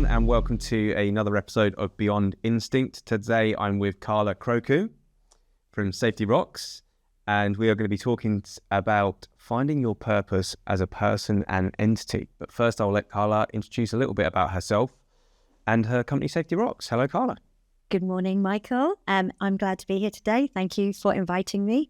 and welcome to another episode of Beyond Instinct. Today I'm with Carla Crocombe from Safety Rocks, and we are going to be talking about finding your purpose as a person and entity. But first I'll let Carla introduce a little bit about herself and her company Safety Rocks. Hello, Carla. Good morning, Michael. I'm glad to be here today. Thank you for inviting me.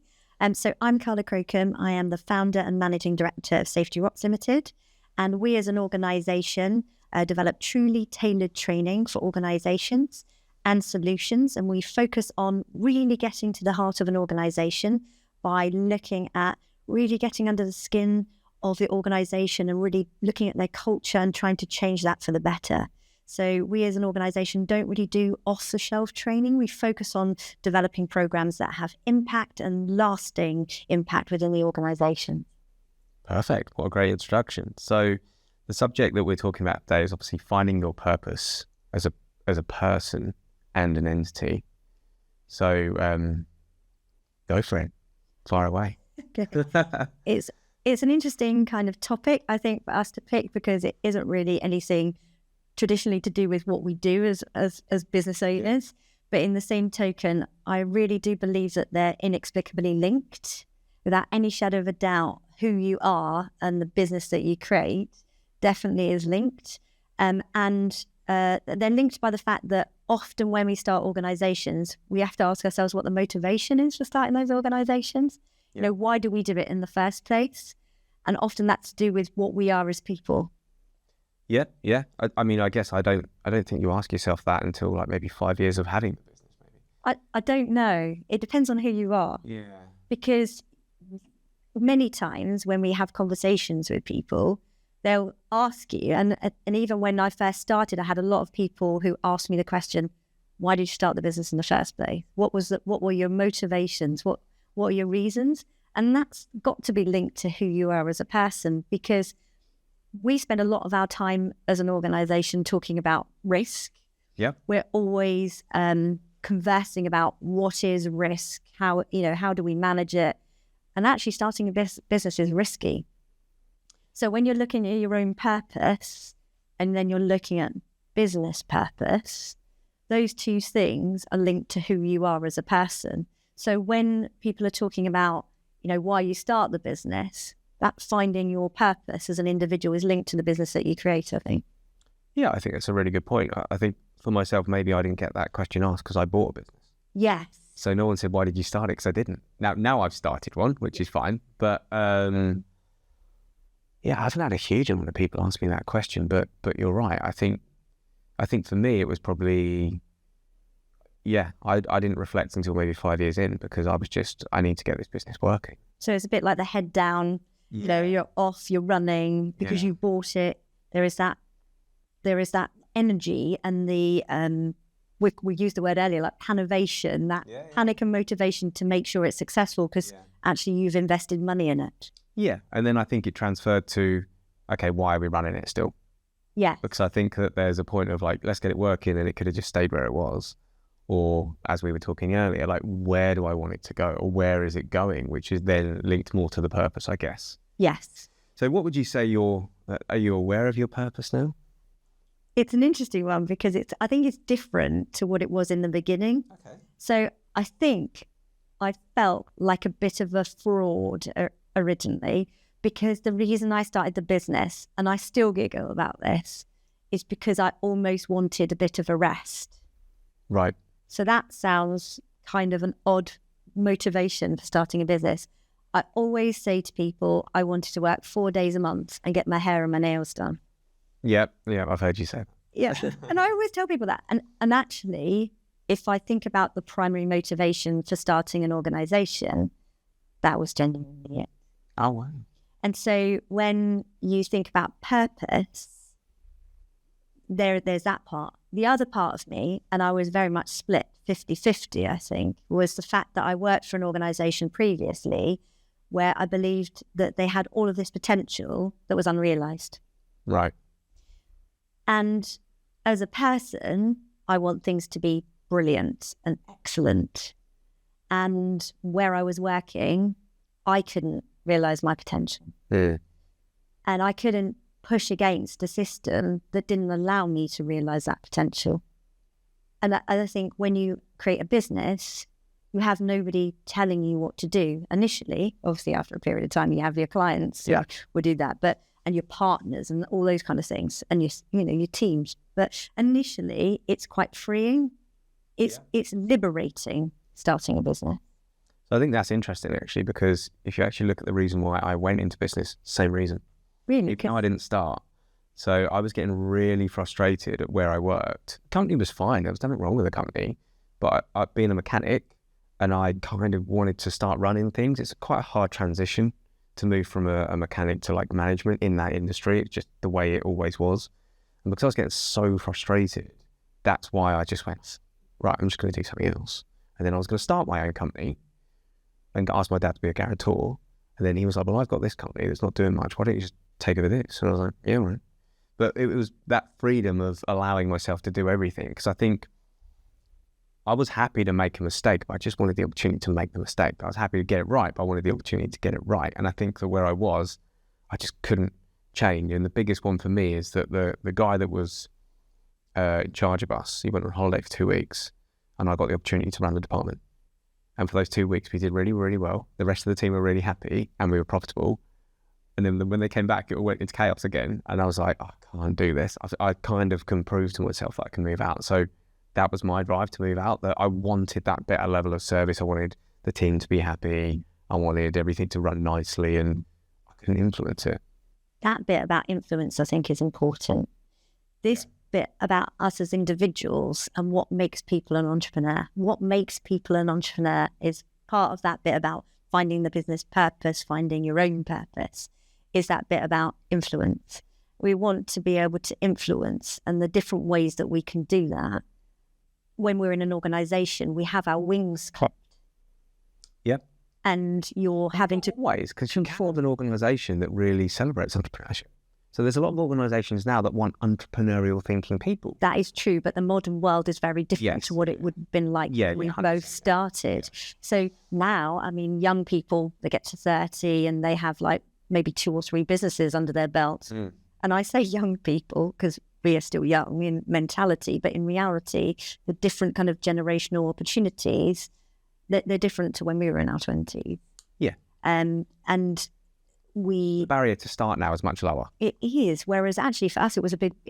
So I'm Carla Crocombe. I am the founder and managing director of Safety Rocks Limited. And we as an organisation develop truly tailored training for organisations and solutions. And we focus on really getting to the heart of an organisation by looking at really getting under the skin of the organisation and really looking at their culture and trying to change that for the better. So we as an organisation don't really do off-the-shelf training. We focus on developing programs that have impact and lasting impact within the organisation. Perfect. What a great introduction. So the subject that we're talking about today is obviously finding your purpose as a person and an entity. So go for it. Fire away. It's an interesting kind of topic, I think, for us to pick because it isn't really anything traditionally to do with what we do as business owners. But in the same token, I really do believe that they're inexplicably linked. Without any shadow of a doubt, who you are and the business that you create definitely is linked. And they're linked by the fact that often when we start organizations, we have to ask ourselves what the motivation is for starting those organizations. You know, why do we do it in the first place? And often that's to do with what we are as people. Yeah. I mean, I guess I don't think you ask yourself that until like maybe 5 years of having the business, maybe. I don't know. It depends on who you are. Yeah. Because many times when we have conversations with people, they'll ask you, and even when I first started, I had a lot of people who asked me the question, why did you start the business in the first place? What were your motivations? What are your reasons? And that's got to be linked to who you are as a person, because we spend a lot of our time as an organisation talking about risk. Yeah. We're always conversing about what is risk, how do we manage it? And actually starting a business is risky. So when you're looking at your own purpose and then you're looking at business purpose, those two things are linked to who you are as a person. So when people are talking about, why you start the business, that finding your purpose as an individual is linked to the business that you create, I think. Yeah, I think that's a really good point. I think for myself, maybe I didn't get that question asked because I bought a business. Yes. So no one said, why did you start it? Because I didn't. Now I've started one, which is fine. But yeah, I haven't had a huge amount of people ask me that question, but you're right. I think for me, it was probably, I didn't reflect until maybe 5 years in because I need to get this business working. So it's a bit like the head down, you're off, you're running because you bought it. There is that energy and the, we used the word earlier, like panovation, that panic and motivation to make sure it's successful because actually you've invested money in it. Yeah. And then I think it transferred to, okay, why are we running it still? Yeah. Because I think that there's a point of like, let's get it working, and it could have just stayed where it was. Or as we were talking earlier, like, where do I want it to go? Or where is it going? Which is then linked more to the purpose, I guess. Yes. So what would you say are you aware of your purpose now? It's an interesting one because I think it's different to what it was in the beginning. Okay. So I think I felt like a bit of a fraud originally because the reason I started the business, and I still giggle about this, is because I almost wanted a bit of a rest. Right. So that sounds kind of an odd motivation for starting a business. I always say to people, I wanted to work 4 days a month and get my hair and my nails done. Yeah, I've heard you say that. Yeah, and I always tell people that. And actually, if I think about the primary motivation for starting an organisation, that was genuinely it. Oh, wow. And so when you think about purpose, there's that part. The other part of me, and I was very much split 50-50, I think, was the fact that I worked for an organisation previously where I believed that they had all of this potential that was unrealised. Right. And as a person, I want things to be brilliant and excellent. And where I was working, I couldn't realise my potential. Yeah. And I couldn't push against a system that didn't allow me to realize that potential. And I think when you create a business, you have nobody telling you what to do initially. Obviously, after a period of time, you have your clients who will do that, and your partners and all those kind of things, and your teams. But initially, it's quite freeing. It's liberating starting a business. So I think that's interesting, actually, because if you actually look at the reason why I went into business, same reason. Really? Even though I didn't start. So I was getting really frustrated at where I worked. The company was fine. There was nothing wrong with the company. But I being a mechanic, and I kind of wanted to start running things. It's quite a hard transition to move from a mechanic to like management in that industry. It's just the way it always was. And because I was getting so frustrated, that's why I just went, right, I'm just going to do something else. And then I was going to start my own company and ask my dad to be a guarantor. And then he was like, well, I've got this company that's not doing much. Why don't you just take over this? And I was like, yeah, right. But it was that freedom of allowing myself to do everything. Because I think I was happy to make a mistake, but I just wanted the opportunity to make the mistake. I was happy to get it right, but I wanted the opportunity to get it right. And I think that where I was, I just couldn't change. And the biggest one for me is that the guy that was in charge of us, he went on holiday for 2 weeks, and I got the opportunity to run the department. And for those 2 weeks, we did really, really well. The rest of the team were really happy, and we were profitable. And then when they came back, it all went into chaos again. And I was like, oh, I can't do this. I kind of can prove to myself that I can move out. So that was my drive to move out, that I wanted that better level of service. I wanted the team to be happy. I wanted everything to run nicely, and I couldn't influence it. That bit about influence, I think, is important. This bit about us as individuals and what makes people an entrepreneur. What makes people an entrepreneur is part of that bit about finding the business purpose, finding your own purpose, is that bit about influence. We want to be able to influence, and the different ways that we can do that. When we're in an organisation, we have our wings clipped. Yep. And you're having to... Ways, because you have an organisation that really celebrates entrepreneurship. So there's a lot of organisations now that want entrepreneurial thinking people. That is true, but the modern world is very different to what it would have been like when we both started. Yeah. So now, I mean, young people, they get to 30 and they have like maybe 2 or 3 businesses under their belts. Mm. And I say young people because we are still young in mentality, but in reality, the different kind of generational opportunities, they're different to when we were in our 20s. Yeah. And the barrier to start now is much lower. It is, whereas actually for us, it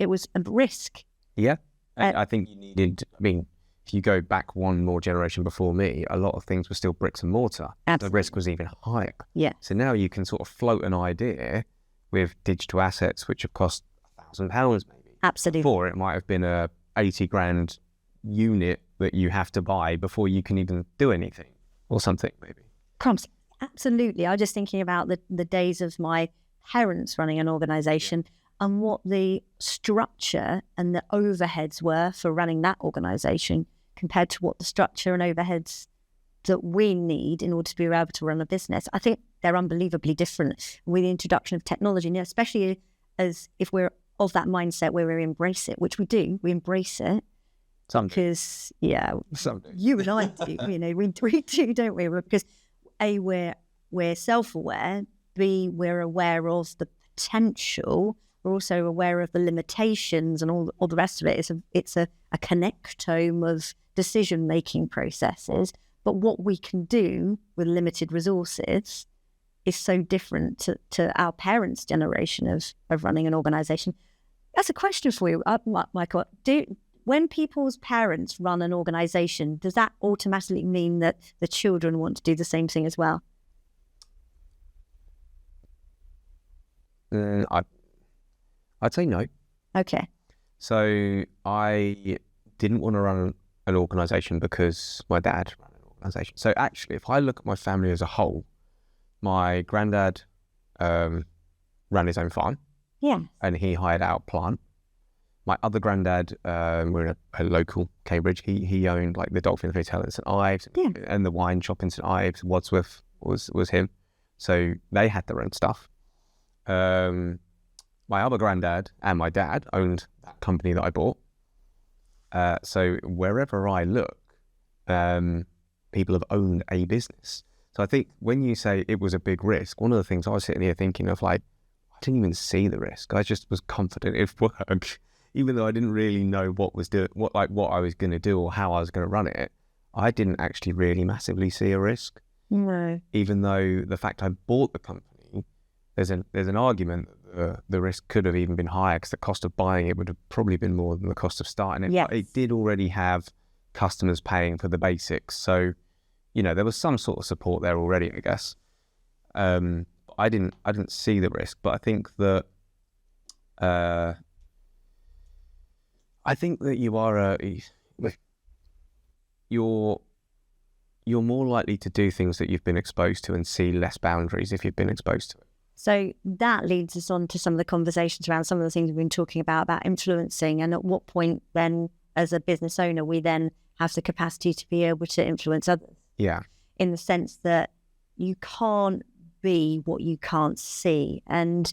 was a risk. Yeah. I think you needed, I mean, if you go back one more generation before me, a lot of things were still bricks and mortar. Absolutely. The risk was even higher. Yeah. So now you can sort of float an idea with digital assets, which have cost £1,000 maybe. Absolutely. Before it might have been a 80 grand unit that you have to buy before you can even do anything or something maybe. Crumbs. Absolutely. I was just thinking about the days of my parents running an organisation and what the structure and the overheads were for running that organisation compared to what the structure and overheads that we need in order to be able to run a business. I think they're unbelievably different with the introduction of technology, and especially as if we're of that mindset where we embrace it, which we do. We embrace it. Some because, Someday. You and I do, we do, don't we? Because A, we're self-aware. B, we're aware of the potential. We're also aware of the limitations and all the rest of it. It's a connectome of decision-making processes. But what we can do with limited resources is so different to our parents' generation of running an organisation. That's a question for you, Michael. When people's parents run an organisation, does that automatically mean that the children want to do the same thing as well? I'd say no. Okay. So I didn't want to run an organisation because my dad ran an organisation. So actually, if I look at my family as a whole, my granddad ran his own farm. Yeah. And he hired out plant. My other granddad, we're in a local Cambridge. He owned like the Dolphin Hotel in St Ives and the wine shop in St Ives. Wadsworth was him. So they had their own stuff. My other granddad and my dad owned that company that I bought. So wherever I look, people have owned a business. So I think when you say it was a big risk, one of the things I was sitting here thinking of like, didn't even see the risk. I just was confident it worked, even though I didn't really know what I was going to do or how I was going to run it. I didn't actually really massively see a risk. No. Even though the fact I bought the company, there's an argument that the risk could have even been higher because the cost of buying it would have probably been more than the cost of starting it. Yes. But it did already have customers paying for the basics. So, there was some sort of support there already, I guess. I didn't see the risk, but I think that you're more likely to do things that you've been exposed to and see less boundaries if you've been exposed to it. So that leads us on to some of the conversations around some of the things we've been talking about influencing, and at what point then, as a business owner, we then have the capacity to be able to influence others. Yeah. In the sense that you can't be what you can't see. And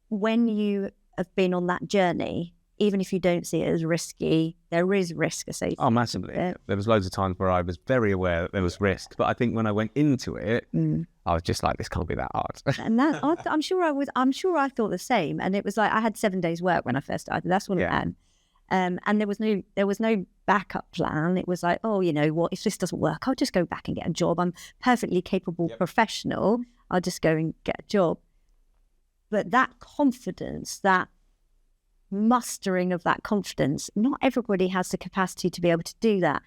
when you have been on that journey, even if you don't see it as risky, there is risk associated. Oh, massively. There was loads of times where I was very aware that there was risk, but I think when I went into it, I was just like, this can't be that hard. And that I'm sure I thought the same. And it was like I had 7 days work when I first started. That's what I had. And there was no backup plan. It was like, oh, you know what, if this doesn't work, I'll just go back and get a job. I'm perfectly capable professional. I'll just go and get a job. But that confidence, that mustering of that confidence, not everybody has the capacity to be able to do that.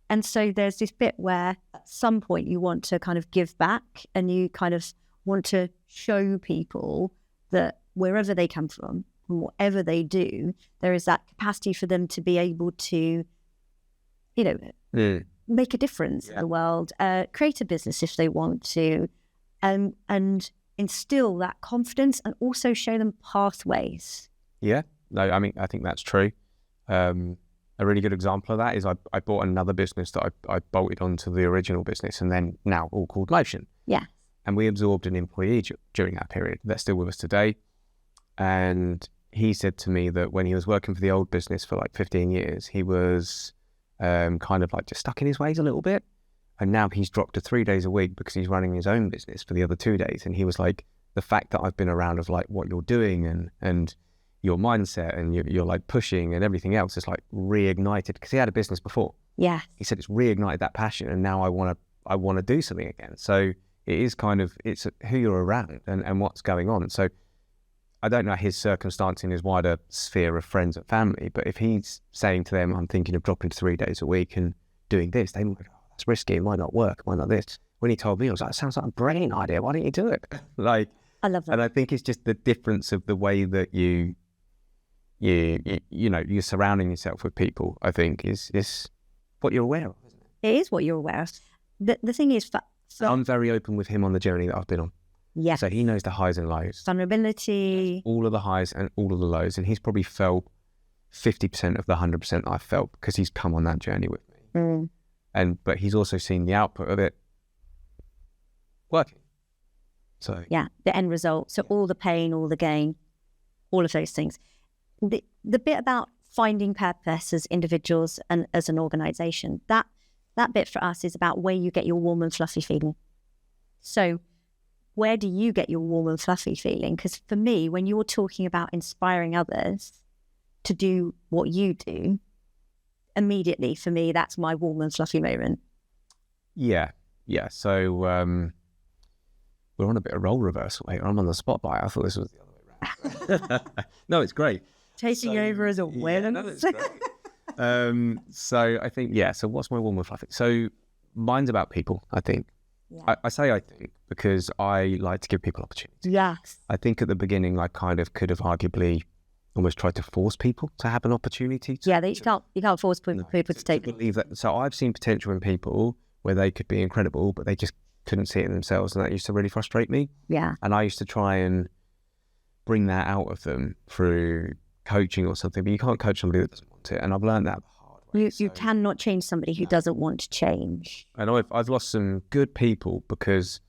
And so there's this bit where at some point you want to kind of give back, and you kind of want to show people that wherever they come from and whatever they do, there is that capacity for them to be able to, make a difference in the world, create a business if they want to, and instill that confidence and also show them pathways. Yeah. No, I mean, I think that's true. A really good example of that is I bought another business that I bolted onto the original business, and then now all called Motion. Yeah. And we absorbed an employee during that period. They're still with us today. And he said to me that when he was working for the old business for like 15 years, he was kind of like just stuck in his ways a little bit. And now he's dropped to 3 days a week because he's running his own business for the other 2 days. And he was like, the fact that I've been around of like what you're doing and your mindset and you're like pushing and everything else is like reignited, because he had a business before. Yeah. He said it's reignited that passion, and now I want to do something again. So it is kind of, it's who you're around and what's going on. So I don't know his circumstance in his wider sphere of friends and family, but if he's saying to them, I'm thinking of dropping to 3 days a week and doing this, they might go, oh, that's risky, it might not work, it might not this. When he told me, I was like, that sounds like a brilliant idea, why don't you do it? Like, I love that. And I think it's just the difference of the way that you're surrounding yourself with people, I think is what you're aware of, isn't it? It is what you're aware of. The thing is, I'm very open with him on the journey that I've been on. Yeah. So he knows the highs and lows. Vulnerability. All of the highs and all of the lows. And he's probably felt 50% of the 100% I've felt because he's come on that journey with me. But he's also seen the output of it working. So yeah, the end result. So all the pain, all the gain, all of those things. The bit about finding purpose as individuals and as an organisation, that bit for us is about where you get your warm and fluffy feeling. So where do you get your warm and fluffy feeling? Because for me, when you're talking about inspiring others to do what you do, immediately for me, that's my warm and fluffy moment. Yeah. So we're on a bit of role reversal here. I'm on the spotlight. I thought this was the other way around. No, it's great. Taking over as a winner. No, it's great. So I think, so what's my warm and fluffy? So mine's about people, I think. Yeah. I say I think because I like to give people opportunities. Yes. I think at the beginning I kind of could have arguably almost tried to force people to have an opportunity. You can't force people to take to believe that. So I've seen potential in people where they could be incredible, but they just couldn't see it in themselves, and that used to really frustrate me. Yeah. And I used to try and bring that out of them through coaching or something, but you can't coach somebody that doesn't want it. And I've learned that the hard way. You cannot change somebody who doesn't want to change. And I've lost some good people because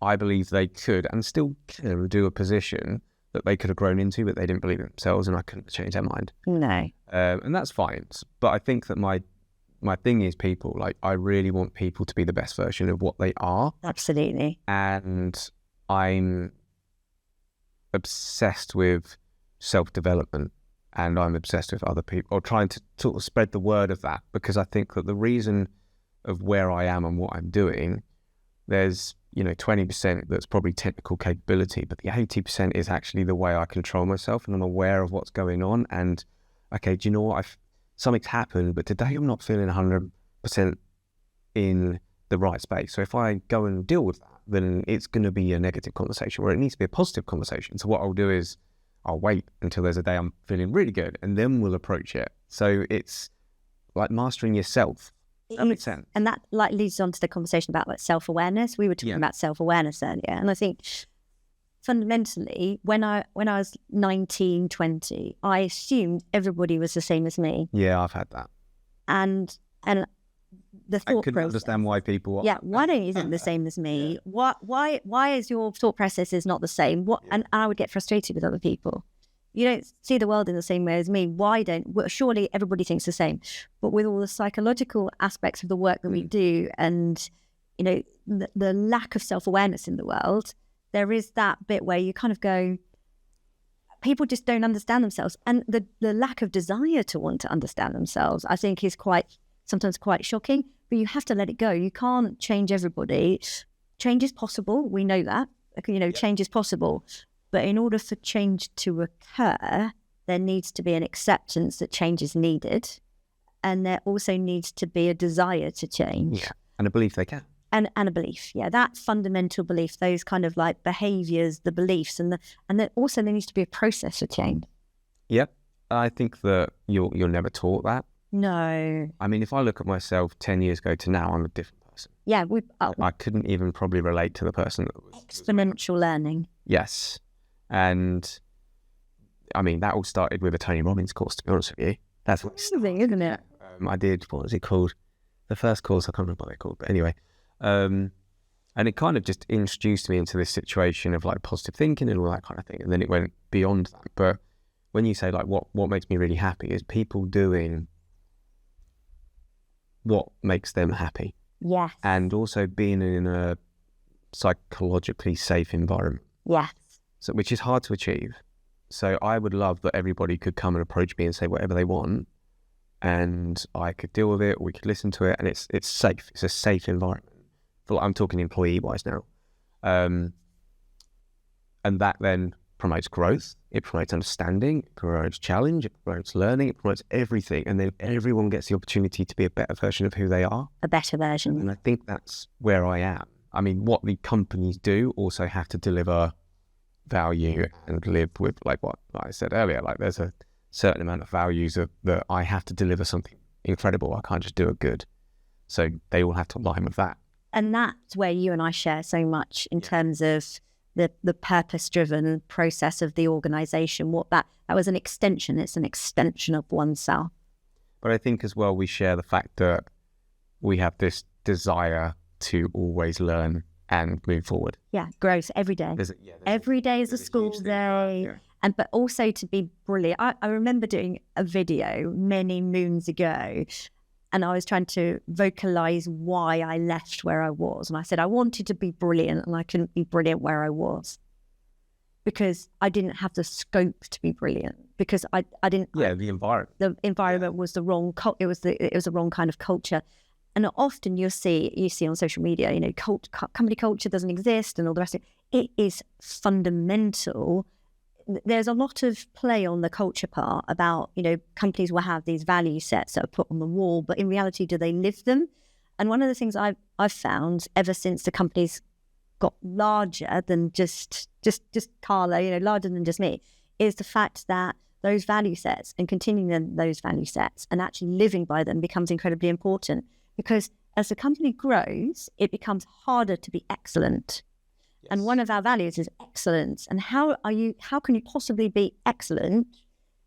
I believe they could and still can do a position that they could have grown into, but they didn't believe in themselves, and I couldn't change their mind. No. And that's fine. But I think that my thing is people. Like, I really want people to be the best version of what they are. Absolutely. And I'm obsessed with self-development, and I'm obsessed with other people, or trying to sort of spread the word of that, because I think that the reason of where I am and what I'm doing, there's 20% that's probably technical capability, but the 80% is actually the way I control myself, and I'm aware of what's going on. And okay, do you know what? Something's happened, but today I'm not feeling 100% in the right space. So if I go and deal with that, then it's going to be a negative conversation, where it needs to be a positive conversation. So what I'll do is I'll wait until there's a day I'm feeling really good, and then we'll approach it. So it's like mastering yourself. That makes sense. And that leads on to the conversation about self-awareness. We were talking about self-awareness earlier. And I think fundamentally, when I was 19, 20, I assumed everybody was the same as me. Yeah, I've had that. And the thought process. I couldn't understand why people... Yeah, why don't you think the same as me? Yeah. Why is your thought process is not the same? And I would get frustrated with other people. You don't see the world in the same way as me. Surely everybody thinks the same. But with all the psychological aspects of the work that we do, and the lack of self-awareness in the world, there is that bit where you kind of go, people just don't understand themselves. And the lack of desire to want to understand themselves, I think, is sometimes quite shocking. But you have to let it go. You can't change everybody. Change is possible. We know that. Change is possible. But in order for change to occur, there needs to be an acceptance that change is needed. And there also needs to be a desire to change. Yeah, and a belief they can. And a belief, that fundamental belief, those kind of behaviours, the beliefs, and then also there needs to be a process for change. Yep, I think that you're never taught that. No. I mean, if I look at myself 10 years ago to now, I'm a different person. Yeah, I couldn't even probably relate to the person that was... Exponential learning. Yes. And I mean, that all started with a Tony Robbins course, to be honest with you. That's amazing, isn't it? I did, what was it called? The first course, I can't remember what they're called, but anyway. And it kind of just introduced me into this situation of positive thinking and all that kind of thing. And then it went beyond that. But when you say what makes me really happy is people doing what makes them happy. Yes. And also being in a psychologically safe environment. Yes. So, which is hard to achieve. So I would love that everybody could come and approach me and say whatever they want, and I could deal with it, or we could listen to it, and it's safe. It's a safe environment. I'm talking employee-wise now. And that then promotes growth, it promotes understanding, it promotes challenge, it promotes learning, it promotes everything, and then everyone gets the opportunity to be a better version of who they are. A better version. And I think that's where I am. I mean, what the companies do also have to deliver value and live with, like I said earlier, there's a certain amount of values that I have to deliver something incredible. I can't just do it good. So they all have to align with that. And that's where you and I share so much in terms of the purpose-driven process of the organisation. What that was an extension. It's an extension of oneself. But I think as well we share the fact that we have this desire to always learn and move forward. Yeah, growth every day. Every day is a school day. Yeah. But also to be brilliant. I remember doing a video many moons ago, and I was trying to vocalise why I left where I was. And I said I wanted to be brilliant, and I couldn't be brilliant where I was because I didn't have the scope to be brilliant, because I didn't. Yeah, the environment. The environment was the wrong. It was the wrong kind of culture. And often you see on social media, company culture doesn't exist and all the rest of it. It is fundamental. There's a lot of play on the culture part about, companies will have these value sets that are put on the wall, but in reality, do they live them? And one of the things I've found ever since the company's got larger than just Carla, larger than just me, is the fact that those value sets and continuing those value sets and actually living by them becomes incredibly important. Because as the company grows, it becomes harder to be excellent. Yes. And one of our values is excellence. And how can you possibly be excellent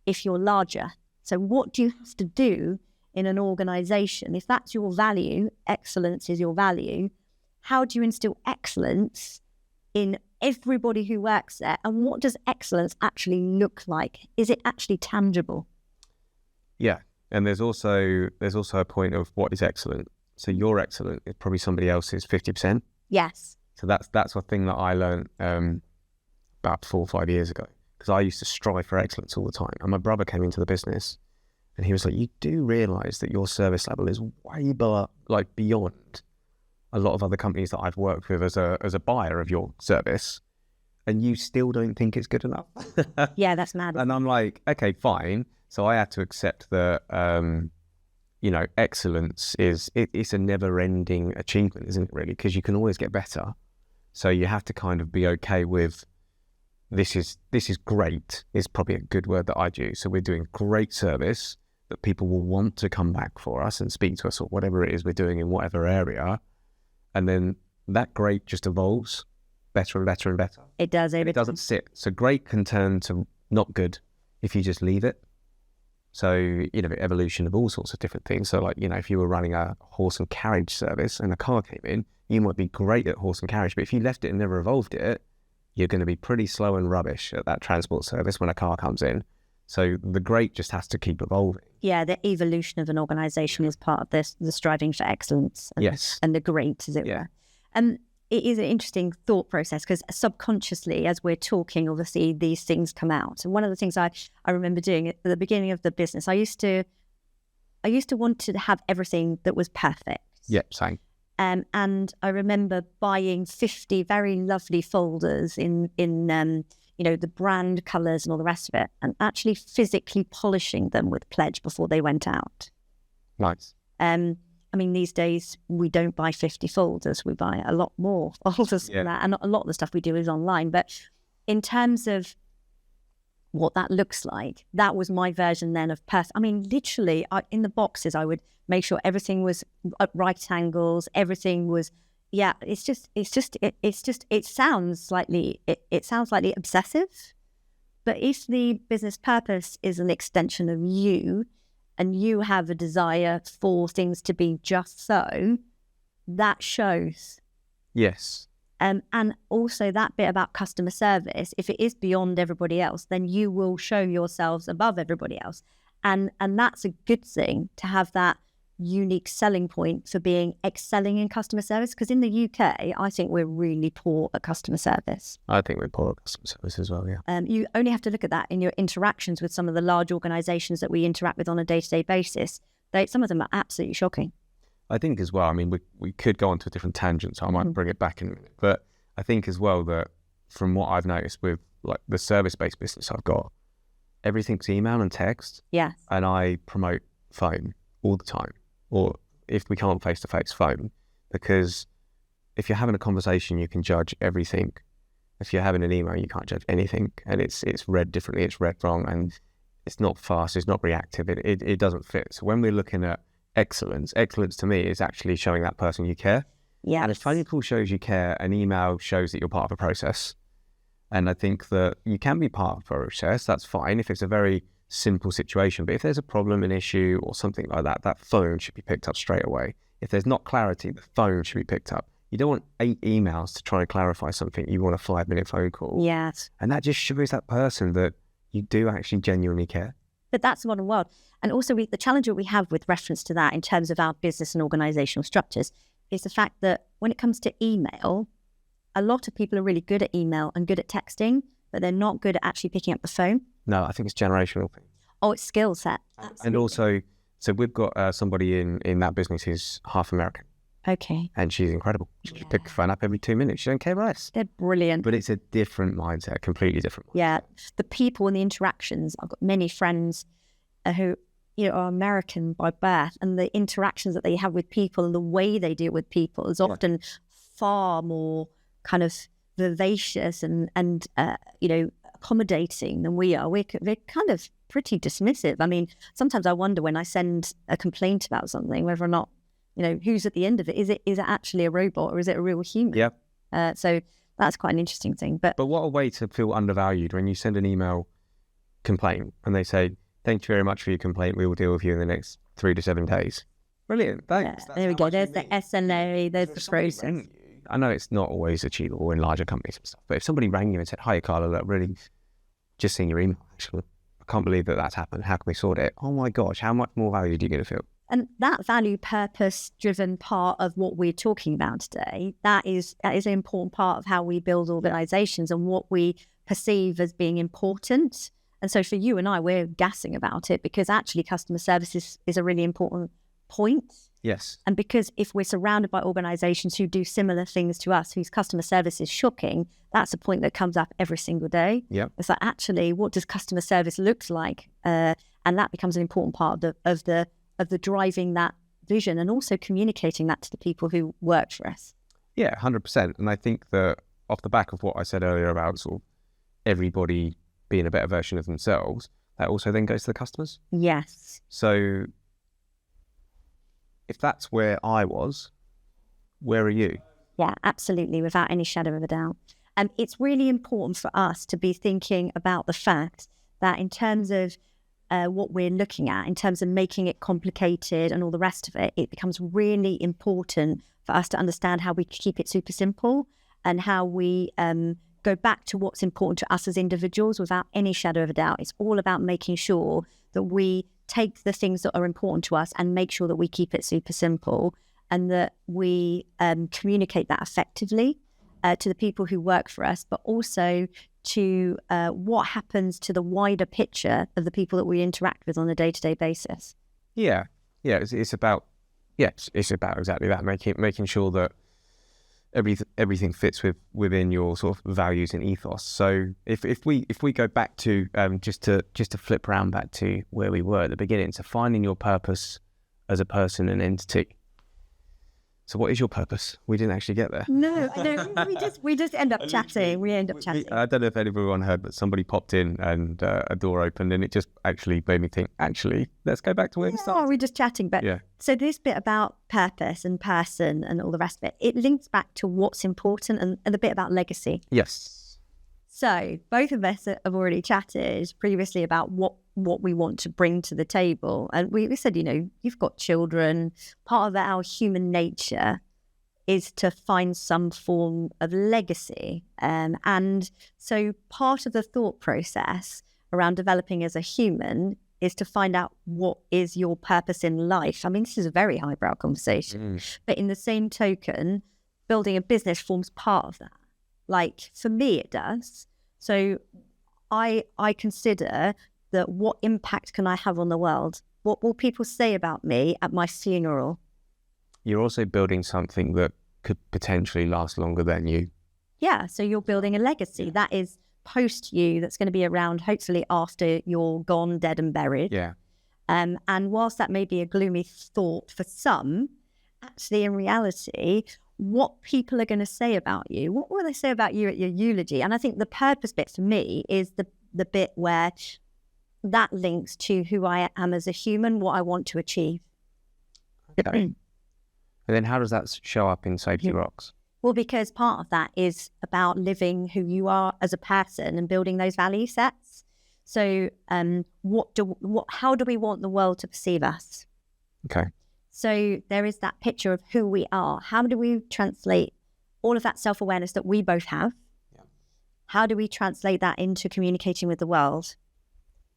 if you're larger? So what do you have to do in an organization? If that's your value, excellence is your value, how do you instill excellence in everybody who works there? And what does excellence actually look like? Is it actually tangible? Yeah. And there's also a point of what is excellent. So you're excellent is probably somebody else's 50%. Yes. So that's a thing that I learned about 4 or 5 years ago, because I used to strive for excellence all the time. And my brother came into the business and he was like, you do realise that your service level is way beyond a lot of other companies that I've worked with as a buyer of your service, and you still don't think it's good enough. Yeah, that's mad. And I'm like, okay, fine. So I had to accept that, excellence it's a never-ending achievement, isn't it, really? Because you can always get better. So you have to kind of be okay with, this is great, is probably a good word that I'd use. So we're doing great service that people will want to come back for us and speak to us, or whatever it is we're doing in whatever area. And then that great just evolves better and better and better. It does. It doesn't sit. So great can turn to not good if you just leave it. So, the evolution of all sorts of different things. So if you were running a horse and carriage service and a car came in, you might be great at horse and carriage, but if you left it and never evolved it, you're going to be pretty slow and rubbish at that transport service when a car comes in. So the great just has to keep evolving. Yeah, the evolution of an organisation is part of this, the striving for excellence. And the great, as it were. It is an interesting thought process, because subconsciously, as we're talking, obviously these things come out. And one of the things I remember doing at the beginning of the business, I used to want to have everything that was perfect. Yeah, same. And I remember buying 50 very lovely folders in the brand colours and all the rest of it, and actually physically polishing them with Pledge before they went out. Nice. These days we don't buy 50 folders, we buy a lot more folders than that. And a lot of the stuff we do is online. But in terms of what that looks like, that was my version then of perfect. Literally, in the boxes, I would make sure everything was at right angles, everything was, it sounds slightly obsessive. But if the business purpose is an extension of you, and you have a desire for things to be just so, that shows. Yes. And also that bit about customer service, if it is beyond everybody else, then you will show yourselves above everybody else. And that's a good thing, to have that unique selling point for excelling in customer service. Because in the UK, I think we're really poor at customer service. I think we're poor at customer service as well, yeah. You only have to look at that in your interactions with some of the large organisations that we interact with on a day-to-day basis. Some of them are absolutely shocking. I think as well, we could go on to a different tangent, so I might bring it back in a minute. But I think as well that from what I've noticed with the service-based business I've got, everything's email and text. Yeah. And I promote phone all the time. Or if we can't face-to-face, phone. Because if you're having a conversation, you can judge everything. If you're having an email, you can't judge anything. And it's read differently, it's read wrong, and it's not fast, it's not reactive, it doesn't fit. So when we're looking at excellence to me is actually showing that person you care. Yeah. And if phone call shows you care, an email shows that you're part of a process. And I think that you can be part of a process, that's fine if it's a very simple situation, but if there's a problem, an issue or something like that, that phone should be picked up straight away. If there's not clarity, the phone should be picked up. You don't want 8 emails to try and clarify something. You want a 5-minute phone call. Yes. And that just shows that person that you do actually genuinely care. But that's the modern world. And also the challenge that we have with reference to that in terms of our business and organisational structures is the fact that when it comes to email, a lot of people are really good at email and good at texting, but they're not good at actually picking up the phone. No, I think it's generational thing. Oh, it's skill set. Absolutely. And also, so we've got somebody in that business who's half American. Okay. And she's incredible. She can pick the phone up every 2 minutes. She don't care less. They're brilliant. But it's a different mindset, completely different mindset. Yeah. The people and the interactions. I've got many friends who are American by birth, and the interactions that they have with people and the way they deal with people is often far more kind of vivacious and accommodating than we are. We're kind of pretty dismissive. Sometimes I wonder when I send a complaint about something, whether or not, who's at the end of it. Is it actually a robot or is it a real human? Yeah. So that's quite an interesting thing. But what a way to feel undervalued when you send an email complaint and they say, thank you very much for your complaint. We will deal with you in the next 3 to 7 days. Brilliant. Thanks. There we go. There's the SLA, there's the process. I know it's not always achievable in larger companies and stuff, but if somebody rang you and said, hi, Carla, look, really just seeing your email, actually, I can't believe that's happened. How can we sort it? Oh my gosh, how much more value do you going to feel? And that value purpose-driven part of what we're talking about today, that is an important part of how we build organisations and what we perceive as being important. And so for you and I, we're gassing about it because actually customer service is a really important point. Yes. And because if we're surrounded by organizations who do similar things to us, whose customer service is shocking, that's a point that comes up every single day. Yeah. It's like, actually, what does customer service look like? And that becomes an important part of the driving that vision and also communicating that to the people who work for us. Yeah, 100%. And I think that off the back of what I said earlier about sort of everybody being a better version of themselves, that also then goes to the customers. Yes. So if that's where I was, where are you? Yeah, absolutely, without any shadow of a doubt. And it's really important for us to be thinking about the fact that in terms of what we're looking at, in terms of making it complicated and all the rest of it, it becomes really important for us to understand how we keep it super simple and how we go back to what's important to us as individuals without any shadow of a doubt. It's all about making sure that we take the things that are important to us and make sure that we keep it super simple and that we communicate that effectively to the people who work for us, but also to what happens to the wider picture of the people that we interact with on a day-to-day basis. Yeah. It's about exactly that, making sure that everything fits within your sort of values and ethos. So if we go back to just to flip around back to where we were at the beginning, so finding your purpose as a person and entity. So what is your purpose? We didn't actually get there. No, we just end up chatting. We end up chatting. I don't know if everyone heard, but somebody popped in and a door opened, and it just actually made me think, let's go back to where we started. We're just chatting. But so this bit about purpose and person and all the rest of it links back to what's important and the bit about legacy. Yes. So both of us have already chatted previously about what we want to bring to the table. And we said, you've got children. Part of our human nature is to find some form of legacy. And so part of the thought process around developing as a human is to find out what is your purpose in life. I mean, this is a very highbrow conversation, but in the same token, building a business forms part of that. Like for me, it does. So I consider that what impact can I have on the world? What will people say about me at my funeral? You're also building something that could potentially last longer than you. Yeah, so you're building a legacy that is post you, that's going to be around hopefully after you're gone, dead and buried. Yeah. And whilst that may be a gloomy thought for some, actually in reality, what people are going to say about you, what will they say about you at your eulogy? And I think the purpose bit for me is the bit where that links to who I am as a human, what I want to achieve. Okay. And then how does that show up in Safety Rocks? Well, because part of that is about living who you are as a person and building those value sets. So how do we want the world to perceive us? Okay. So there is that picture of who we are. How do we translate all of that self-awareness that we both have? Yeah. How do we translate that into communicating with the world?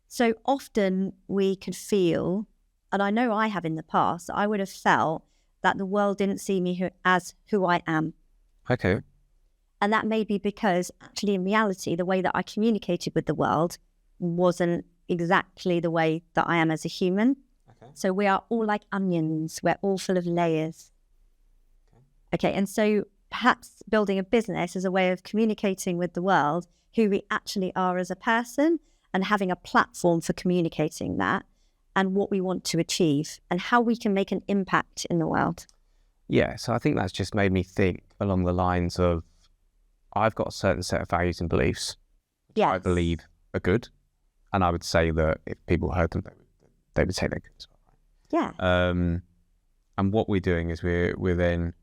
So often we could feel, and I know I have in the past, I would have felt that the world didn't see me as who I am. Okay. And that may be because actually in reality, the way that I communicated with the world wasn't exactly the way that I am as a human. Okay. So we are all like onions. We're all full of layers. Okay. And so perhaps building a business is a way of communicating with the world who we actually are as a person and having a platform for communicating that and what we want to achieve and how we can make an impact in the world. Yeah, so I think that's just made me think along the lines of I've got a certain set of values and beliefs which I believe are good, and I would say that if people heard them, they would say they're good as well. Right? Yeah. And what we're doing is we're then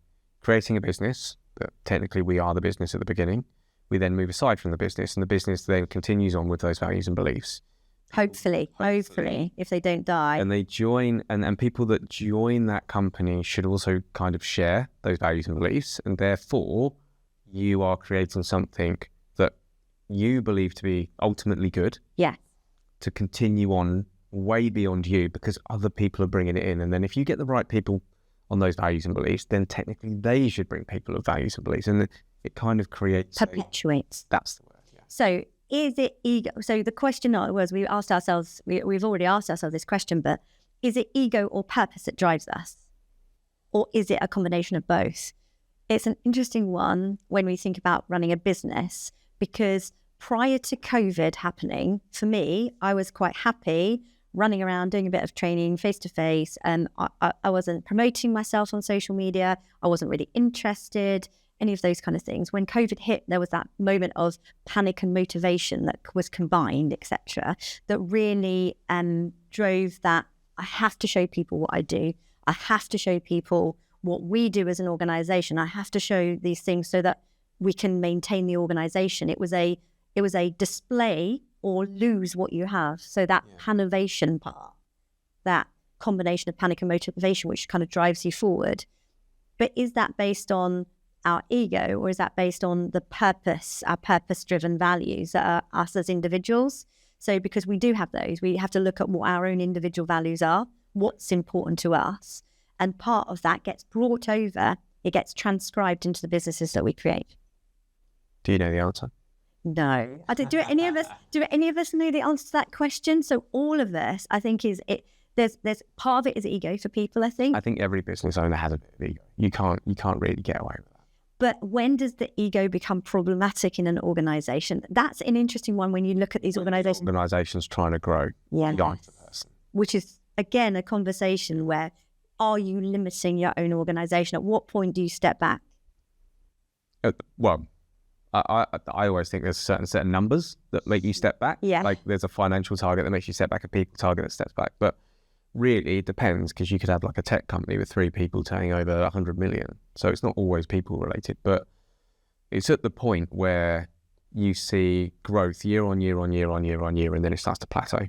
creating a business that technically we are the business at the beginning. We then move aside from the business, and the business then continues on with those values and beliefs. Hopefully, if they don't die. And they join, and people that join that company should also kind of share those values and beliefs. And therefore, you are creating something that you believe to be ultimately good. Yeah. To continue on way beyond you because other people are bringing it in. And then if you get the right people on those values and beliefs, then technically they should bring people of values and beliefs. And it kind of creates... Perpetuates. That's the word, yeah. So is it ego? So the question was, we've already asked ourselves this question, but is it ego or purpose that drives us? Or is it a combination of both? It's an interesting one when we think about running a business, because prior to COVID happening, for me, I was quite happy running around, doing a bit of training face-to-face, and I wasn't promoting myself on social media. I wasn't really interested, any of those kind of things. When COVID hit, there was that moment of panic and motivation that was combined, etc., that really drove that I have to show people what I do. I have to show people what we do as an organization. I have to show these things so that we can maintain the organization. It was a display or lose what you have. So that panovation part, that combination of panic and motivation, which kind of drives you forward. But is that based on our ego, or is that based on the purpose, our purpose-driven values that are us as individuals? So because we do have those, we have to look at what our own individual values are, what's important to us. And part of that gets brought over, it gets transcribed into the businesses that we create. Do you know the answer? No. Do any of us know the answer to that question? So all of this, I think, there's part of it is ego for people, I think. I think every business owner has a bit of ego. You can't really get away with that. But when does the ego become problematic in an organization? That's an interesting one when you look at these organizations. Organizations trying to grow. Yeah. The person. Which is, again, a conversation where, are you limiting your own organization? At what point do you step back? Well, I always think there's a certain set of numbers that make you step back. Yeah. Like there's a financial target that makes you step back, a people target that steps back. But really it depends, because you could have like a tech company with 3 people turning over 100 million. So it's not always people related, but it's at the point where you see growth year on year on year on year on year, and then it starts to plateau.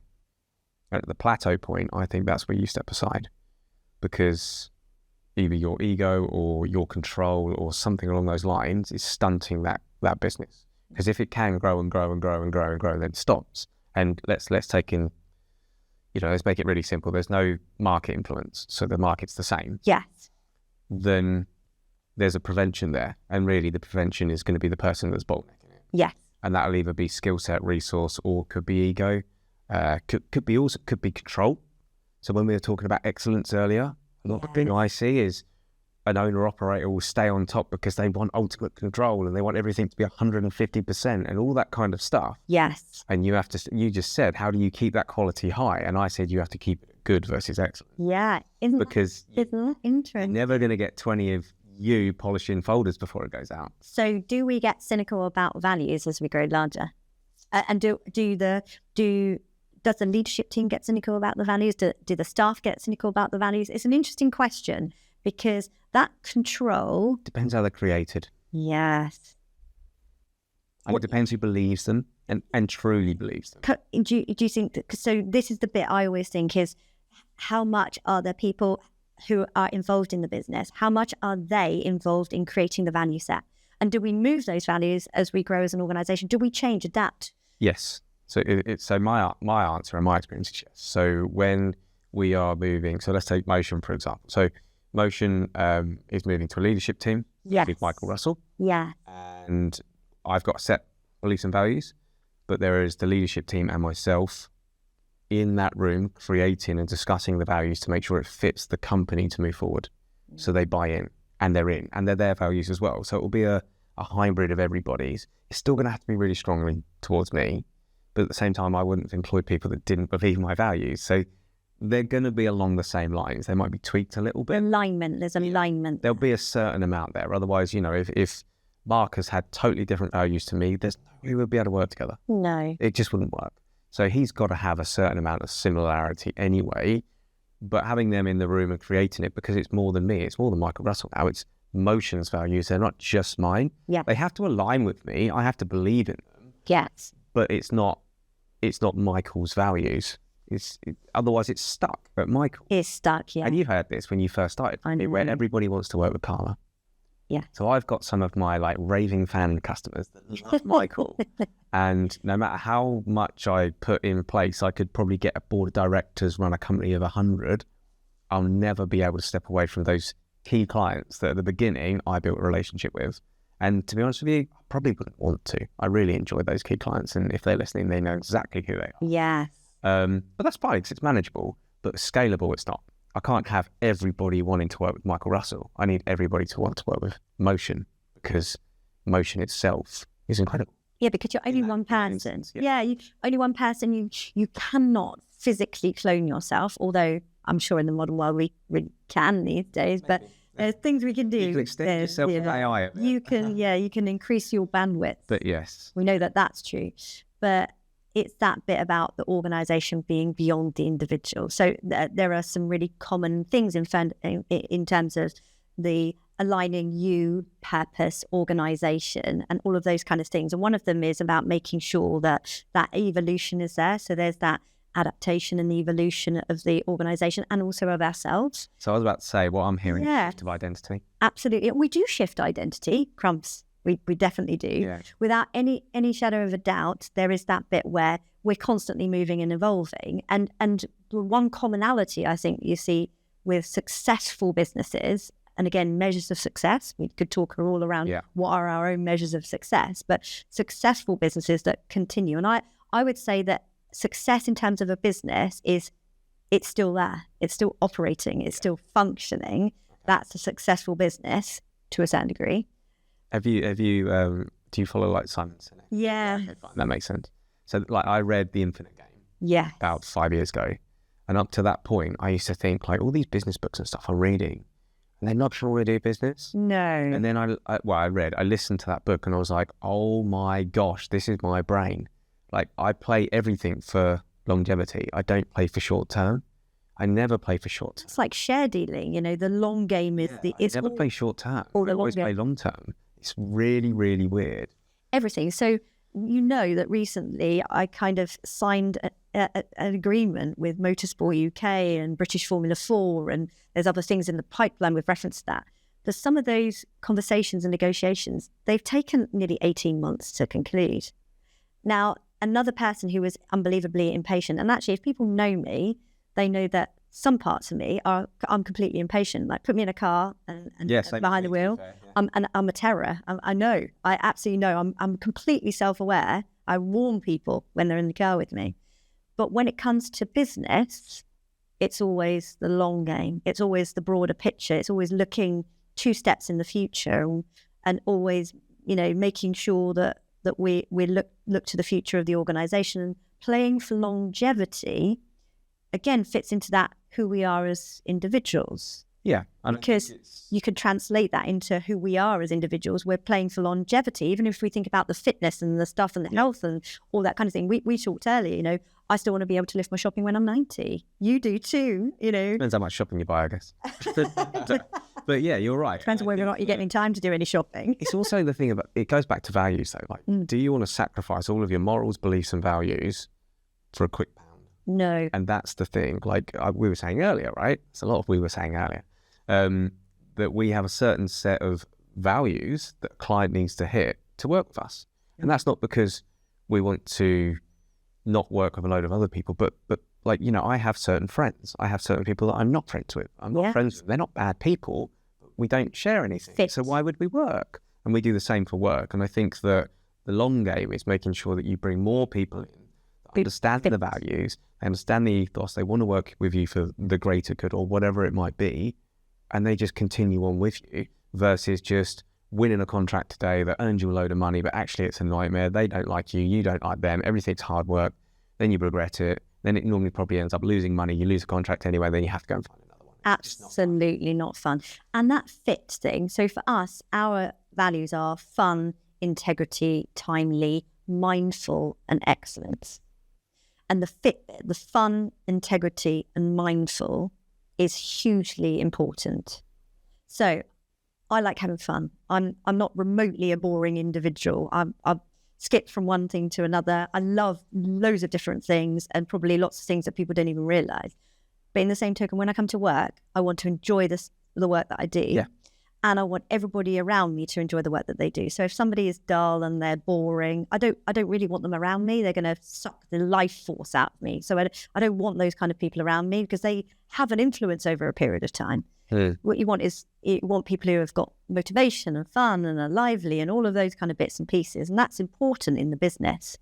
And at the plateau point, I think that's where you step aside, because either your ego or your control or something along those lines is stunting that business. Because if it can grow and grow and grow and grow and grow, then it stops. And let's take in, let's make it really simple. There's no market influence, so the market's the same. Yes. Then there's a prevention there, and really the prevention is going to be the person that's bottlenecking it. Yes. And that'll either be skill set, resource, or could be ego. Could be control. So when we were talking about excellence earlier, a lot of the thing I see is an owner-operator will stay on top because they want ultimate control and they want everything to be 150% and all that kind of stuff. Yes. And you just said, how do you keep that quality high? And I said, you have to keep it good versus excellent. Yeah. Isn't that interesting? You're never going to get 20 of you polishing folders before it goes out. So do we get cynical about values as we grow larger? And does the leadership team get cynical about the values? Do the staff get cynical about the values? It's an interesting question, because that control... Depends how they're created. Yes. And it depends who believes them and truly believes them. Do you think that... So this is the bit I always think is, how much are the people who are involved in the business, how much are they involved in creating the value set? And do we move those values as we grow as an organisation? Do we change, adapt? Yes. So my answer and my experience is yes. So when we are moving, so let's take Motion, for example. So Motion is moving to a leadership team with Michael Russell. Yeah. And I've got set beliefs and values, but there is the leadership team and myself in that room creating and discussing the values to make sure it fits the company to move forward. So they buy in, and they're in, and they're their values as well. So it will be a hybrid of everybody's. It's still going to have to be really strongly towards me, but at the same time, I wouldn't have employed people that didn't believe my values. So they're going to be along the same lines. They might be tweaked a little bit. There's alignment. There'll be a certain amount there. Otherwise, if Marcus had totally different values to me, there's no way we would be able to work together. No. It just wouldn't work. So he's got to have a certain amount of similarity anyway, but having them in the room and creating it, because it's more than me, it's more than Michael Russell now, it's Motion's values, they're not just mine. Yeah. They have to align with me, I have to believe in them. Yes. But it's not Michael's values. Otherwise it's stuck at Michael. It's stuck, yeah. And you heard this when you first started, where everybody wants to work with Carla. Yeah. So I've got some of my raving fan customers that love Michael. And no matter how much I put in place, I could probably get a board of directors, run a company of 100. I'll never be able to step away from those key clients that at the beginning I built a relationship with. And to be honest with you, I probably wouldn't want to. I really enjoy those key clients, and if they're listening, they know exactly who they are. Yes. But that's fine because it's manageable, but scalable it's not. I can't have everybody wanting to work with Michael Russell. I need everybody to want to work with Motion, because Motion itself is incredible. Yeah, because you're only one person. Only one person. You cannot physically clone yourself, although I'm sure in the modern world we can these days. Maybe. But there's things we can do. You can extend yourself with AI. You can increase your bandwidth. But yes, we know that that's true. But it's that bit about the organisation being beyond the individual. So there are some really common things in terms of the aligning you, purpose, organisation, and all of those kind of things. And one of them is about making sure that evolution is there. So there's that adaptation and the evolution of the organisation and also of ourselves. So I was about to say, what I'm hearing is shift of identity. Absolutely. We do shift identity, Crumps. We definitely do. Yeah. Without any shadow of a doubt, there is that bit where we're constantly moving and evolving. And the one commonality I think you see with successful businesses, and again, measures of success, we could talk all around what are our own measures of success, but successful businesses that continue. And I would say that success in terms of a business it's still there. It's still operating. It's still functioning. That's a successful business to a certain degree. Do you follow like Simon Sinek? Yeah. Okay, fine. That makes sense. So like I read The Infinite Game about 5 years ago. And up to that point, I used to think like all these business books and stuff I'm reading, and they're not sure we do business. No. And then I listened to that book and I was like, oh my gosh, this is my brain. Like I play everything for longevity. I don't play for short term. I never play for short term. It's like share dealing, the long game is I never play short term. I always play long term. It's really, really weird. Everything. So that recently I kind of signed an agreement with Motorsport UK and British Formula 4, and there's other things in the pipeline with reference to that. But some of those conversations and negotiations, they've taken nearly 18 months to conclude. Now, another person who was unbelievably impatient, and actually if people know me, they know that some parts of me I'm completely impatient. Like put me in a car and behind the wheel. Fair, yeah. I'm a terror. I know. I absolutely know. I'm completely self-aware. I warn people when they're in the car with me. But when it comes to business, it's always the long game. It's always the broader picture. It's always looking 2 steps in the future and always, making sure that we look to the future of the organisation. Playing for longevity, again, fits into that who we are as individuals. Yeah. Because you could translate that into who we are as individuals. We're playing for longevity, even if we think about the fitness and the stuff and the health and all that kind of thing. We talked earlier, I still want to be able to lift my shopping when I'm 90. You do too, Depends how much shopping you buy, I guess. But yeah, you're right. Depends on whether or not you're getting time to do any shopping. It's also the thing about, it goes back to values though. Like, do you want to sacrifice all of your morals, beliefs and values for a quick pound? No. And that's the thing. Like we were saying earlier, right? It's a lot of we were saying earlier. That we have a certain set of values that a client needs to hit to work with us. And that's not because we want to not work with a load of other people, but like, I have certain friends. I have certain people that I'm not friends with. I'm not friends with. They're not bad people, but we don't share anything. So why would we work? And we do the same for work. And I think that the long game is making sure that you bring more people in, that understand the values, they understand the ethos, they want to work with you for the greater good or whatever it might be, and they just continue on with you versus just winning a contract today that earns you a load of money, but actually it's a nightmare. They don't like you, you don't like them, everything's hard work, then you regret it, then it normally probably ends up losing money, you lose a contract anyway, then you have to go and find another one. Absolutely not fun. And that fit thing, so for us, our values are fun, integrity, timely, mindful and excellence. And the fit bit, the fun, integrity and mindful is hugely important. So I like having fun. I'm not remotely a boring individual. I've skipped from one thing to another. I love loads of different things and probably lots of things that people don't even realise. But in the same token, when I come to work, I want to enjoy the work that I do. Yeah. and I want everybody around me to enjoy the work that they do. So if somebody is dull and they're boring, I don't really want them around me. They're going to suck the life force out of me. So I don't want those kind of people around me, because they have an influence over a period of time. What you want is people who have got motivation and fun and are lively and all of those kind of bits and pieces. And that's important in the business.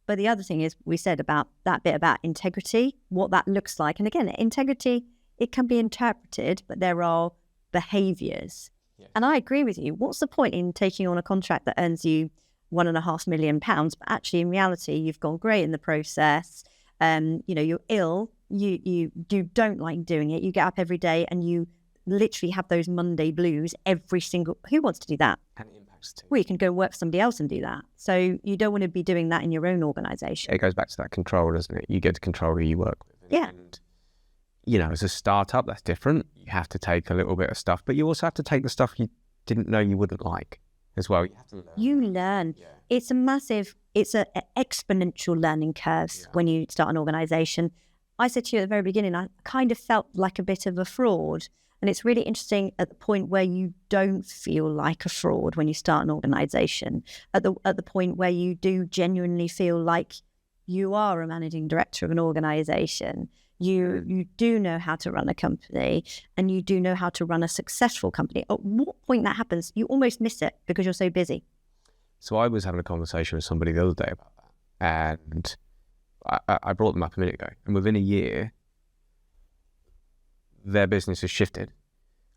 But the other thing is, we said about that bit about integrity, what that looks like. And again, integrity, it can be interpreted, but there are behaviours. Yeah. And I agree with you. What's the point in taking on a contract that earns you £1.5 million, but actually in reality, you've gone great in the process. You're ill. You don't like doing it. You get up every day and you literally have those Monday blues every single. Who wants to do that? And it impacts too. Well, you can go work for somebody else and do that. So you don't want to be doing that in your own organisation. It goes back to that control, doesn't it? You get to control who you work with. Yeah. And as a startup, that's different. You have to take a little bit of stuff, but you also have to take the stuff you didn't know you wouldn't like as well. You have to learn. You learn. Yeah. It's an exponential learning curve when you start an organisation. I said to you at the very beginning, I kind of felt like a bit of a fraud. And it's really interesting at the point where you don't feel like a fraud when you start an organisation, at the point where you do genuinely feel like you are a managing director of an organisation. You do know how to run a company, and you do know how to run a successful company. At what point that happens, you almost miss it because you're so busy. So I was having a conversation with somebody the other day about that, and I brought them up a minute ago, and within a year, their business has shifted,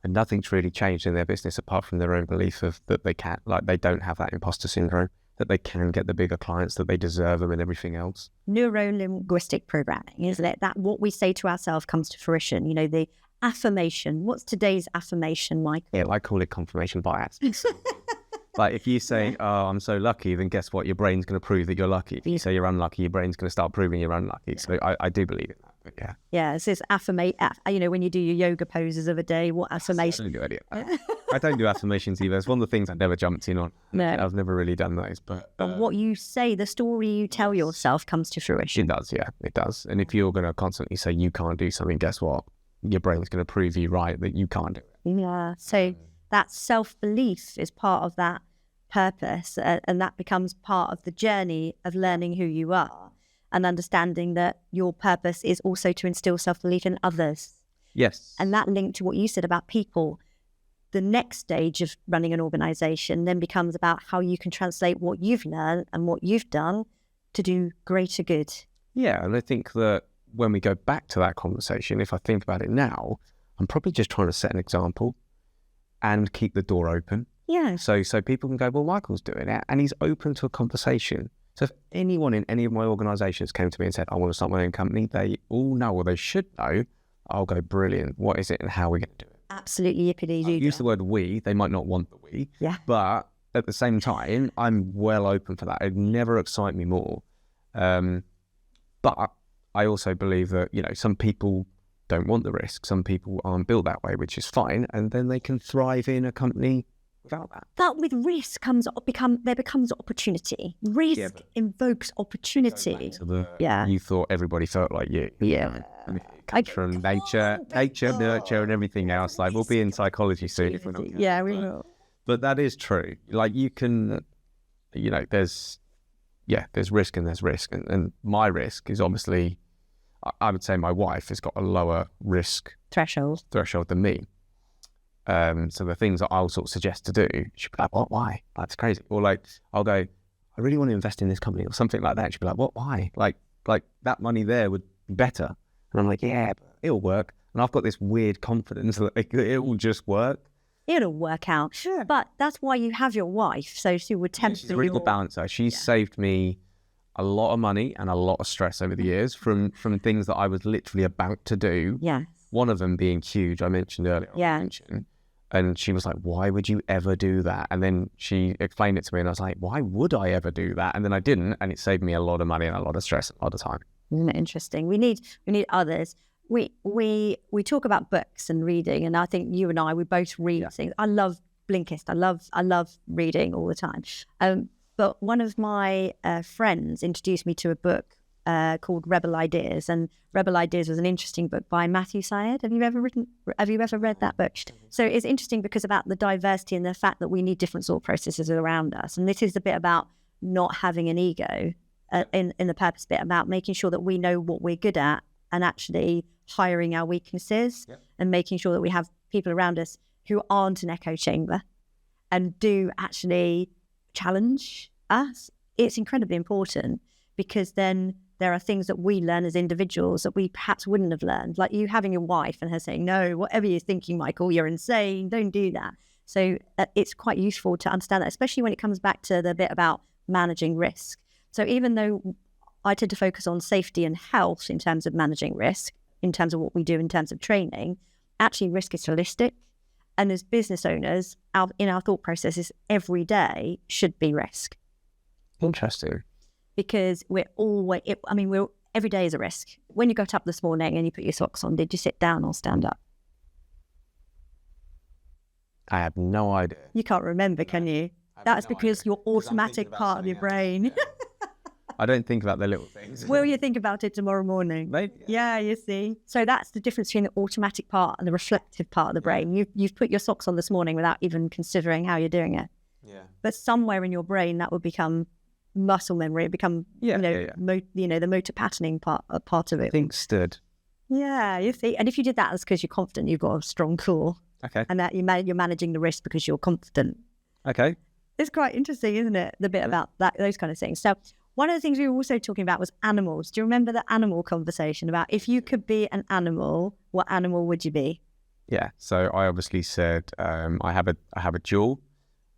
and nothing's really changed in their business apart from their own belief of that they don't have that imposter syndrome, that they can get the bigger clients, that they deserve them, and everything else. Neuro-linguistic programming, isn't it? That what we say to ourselves comes to fruition. The affirmation. What's today's affirmation, Mike? Yeah, I call it confirmation bias. Like if you say, "Oh, I'm so lucky," then guess what? Your brain's going to prove that you're lucky. If you say you're unlucky, your brain's going to start proving you're unlucky. So I do believe in that. But yeah. Yeah, it's this affirmation. When you do your yoga poses of a day, what affirmation? I don't do any. I don't do affirmations either. It's one of the things I've never jumped in on. No. I've never really done those. But what you say, the story you tell yourself comes to fruition. It does, yeah, it does. And if you're going to constantly say you can't do something, guess what? Your brain's going to prove you right that you can't do it. Yeah, so that self-belief is part of that purpose, and that becomes part of the journey of learning who you are and understanding that your purpose is also to instill self-belief in others. Yes. And that linked to what you said about people. The next stage of running an organisation then becomes about how you can translate what you've learned and what you've done to do greater good. Yeah, and I think that when we go back to that conversation, if I think about it now, I'm probably just trying to set an example and keep the door open. Yeah. So people can go, well, Michael's doing it, and he's open to a conversation. So if anyone in any of my organisations came to me and said, I want to start my own company, they all know, or they should know, I'll go, brilliant, what is it and how are we going to do it? Absolutely, yippity doo. Use the word we, they might not want the we. Yeah. But at the same time, I'm well open for that. It'd never excite me more. But I also believe that, some people don't want the risk. Some people aren't built that way, which is fine. And then they can thrive in a company without that. That with risk becomes opportunity. Risk invokes opportunity. You thought everybody felt like you. Yeah. And it comes from nature, nurture, and everything else. Like we'll be in psychology soon if we're not. Yeah, we will. But that is true. Like you can, there's risk and there's risk, and my risk is obviously, I would say my wife has got a lower risk threshold than me. So the things that I'll sort of suggest to do, she'll be like, what, why? That's crazy. Or like, I'll go, I really want to invest in this company or something like that. She'll be like, what, why? Like that money there would be better. And I'm like, yeah, but it'll work. And I've got this weird confidence that it will just work. It'll work out. Sure. But that's why you have your wife. So she would tempt she's a really good balancer. She's saved me a lot of money and a lot of stress over the years from things that I was literally about to do. Yeah. One of them being huge, I mentioned earlier. Yeah. And she was like, why would you ever do that? And then she explained it to me and I was like, why would I ever do that? And then I didn't. And it saved me a lot of money and a lot of stress, a lot of time. Isn't it interesting? We need others. We talk about books and reading, and I think you and I, we both read things. I love Blinkist. I love reading all the time. But one of my friends introduced me to a book called Rebel Ideas, and Rebel Ideas was an interesting book by Matthew Syed. Have you ever read that book? So it's interesting because about the diversity and the fact that we need different thought processes around us, and this is the bit about not having an ego in the purpose bit, about making sure that we know what we're good at and actually hiring our weaknesses and making sure that we have people around us who aren't an echo chamber and do actually challenge us. It's incredibly important, because then there are things that we learn as individuals that we perhaps wouldn't have learned. Like you having a wife and her saying, no, whatever you're thinking, Michael, you're insane, don't do that. So it's quite useful to understand that, especially when it comes back to the bit about managing risk. So even though I tend to focus on safety and health in terms of managing risk, in terms of what we do in terms of training, actually risk is holistic. And as business owners, in our thought processes every day should be risk. Interesting. Because every day is a risk. When you got up this morning and you put your socks on, did you sit down or stand up? I have no idea. You can't remember, can you? That's because your automatic part of your brain. I don't think about the little things. Will you think about it tomorrow morning? Maybe. Yeah, you see. So that's the difference between the automatic part and the reflective part of the brain. You've put your socks on this morning without even considering how you're doing it. Yeah. But somewhere in your brain that would become muscle memory. It become the motor patterning part of it. Think stood. Yeah, you see. And if you did that, it's because you're confident. You've got a strong core. Okay. And that you're managing the risk because you're confident. Okay. It's quite interesting, isn't it? The bit about that, those kind of things. So one of the things we were also talking about was animals. Do you remember the animal conversation about if you could be an animal, what animal would you be? Yeah. So I obviously said I have a jewel.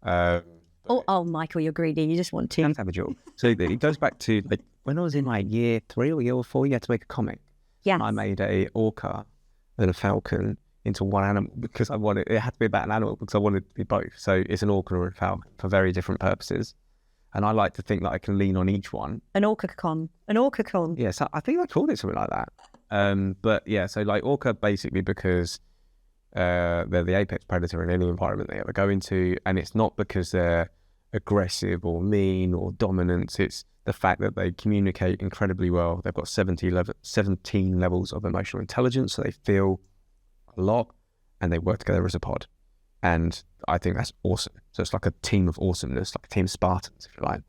Oh, Michael, you're greedy. You just want to. You have to have a jewel. So it goes back to when I was in like year 3 or year 4, you had to make a comic. Yeah. I made a orca and a falcon into one animal because it had to be about an animal because I wanted to be both. So it's an orca or a falcon for very different purposes. And I like to think that I can lean on each one. An orca-con. Yeah, so I think I called it something like that. But yeah, so like orca basically because they're the apex predator in any environment they ever go into. And it's not because they're aggressive or mean or dominant. It's the fact that they communicate incredibly well. They've got 17 levels of emotional intelligence. So they feel a lot and they work together as a pod. And I think that's awesome. So it's like a team of awesomeness, like a team of Spartans, if you like.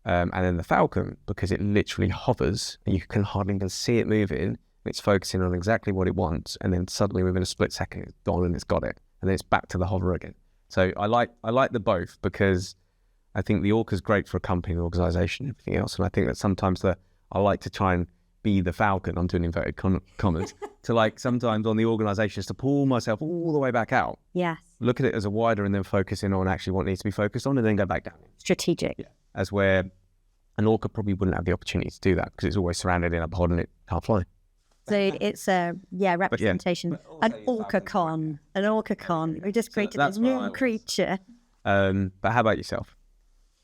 And then the falcon, because it literally hovers and you can hardly even see it moving. It's focusing on exactly what it wants. And then suddenly within a split second, it's gone and it's got it. And then it's back to the hover again. So I like the both because I think the orca is great for a company, an organisation, everything else. And I think that sometimes I like to try and be the falcon, I'm doing inverted commas, to like sometimes on the organisations to pull myself all the way back out. Yes. Look at it as a wider and then focus in on actually what needs to be focused on and then go back down. Strategic. Yeah. As where an orca probably wouldn't have the opportunity to do that because it's always surrounded in a pod and it can't fly. So it's a representation. An orca-con. An orca-con. We just created this new creature. But how about yourself?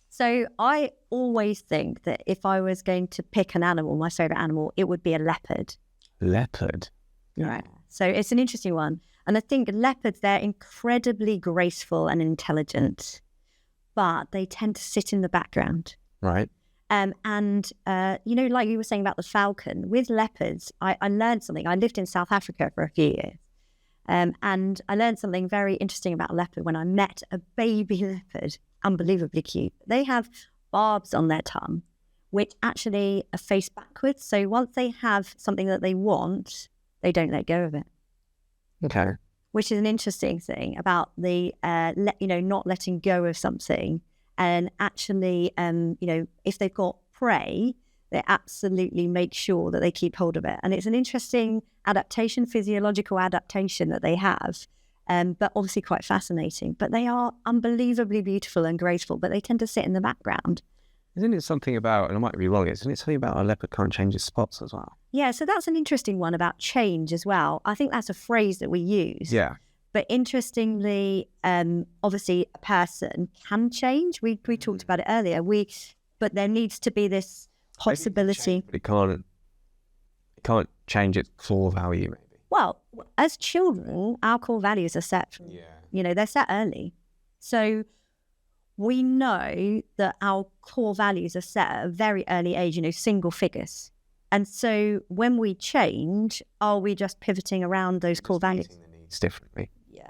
So I always think that if I was going to pick an animal, my favourite animal, it would be a leopard. Leopard? Right. So it's an interesting one. And I think leopards, they're incredibly graceful and intelligent, but they tend to sit in the background. Right. And like you were saying about the falcon, with leopards, I learned something. I lived in South Africa for a few years. And I learned something very interesting about a leopard when I met a baby leopard. Unbelievably cute. They have barbs on their tongue, which actually are face backwards. So once they have something that they want, they don't let go of it. Okay. Which is an interesting thing about the, not letting go of something. And actually, if they've got prey, they absolutely make sure that they keep hold of it. And it's an interesting adaptation, physiological adaptation that they have. But obviously quite fascinating. But they are unbelievably beautiful and graceful, but they tend to sit in the background. Isn't it something about, and I might be wrong, isn't it something about a leopard can't change its spots as well? Yeah, so that's an interesting one about change as well. I think that's a phrase that we use. Yeah. But interestingly, obviously a person can change. We talked about it earlier. But there needs to be this possibility. It can't change its core value, maybe. Well, as children, our core values are set. They're set early. So we know that our core values are set at a very early age, single figures. And so when we change, are we just pivoting around those core values? Meeting the needs differently. Yeah.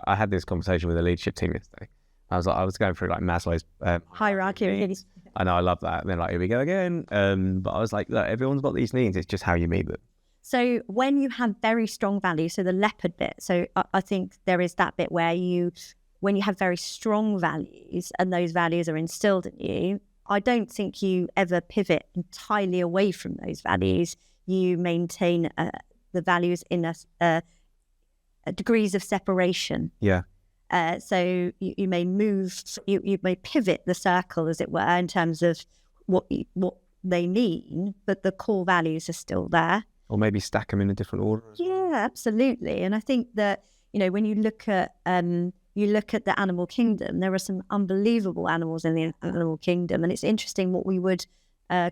I had this conversation with the leadership team yesterday. I was going through like Maslow's Hierarchy of needs. I know, I love that. And then like, here we go again. But I was like, look, everyone's got these needs. It's just how you meet them. So when you have very strong values, so the leopard bit, so I think there is that bit where when you have very strong values and those values are instilled in you, I don't think you ever pivot entirely away from those values. You maintain the values in a degrees of separation. Yeah. So you may move, you may pivot the circle, as it were, in terms of what they mean, but the core values are still there. Or maybe stack them in a different order. Yeah, absolutely. And I think that, when you look at the animal kingdom, there are some unbelievable animals in the animal kingdom, and it's interesting what we would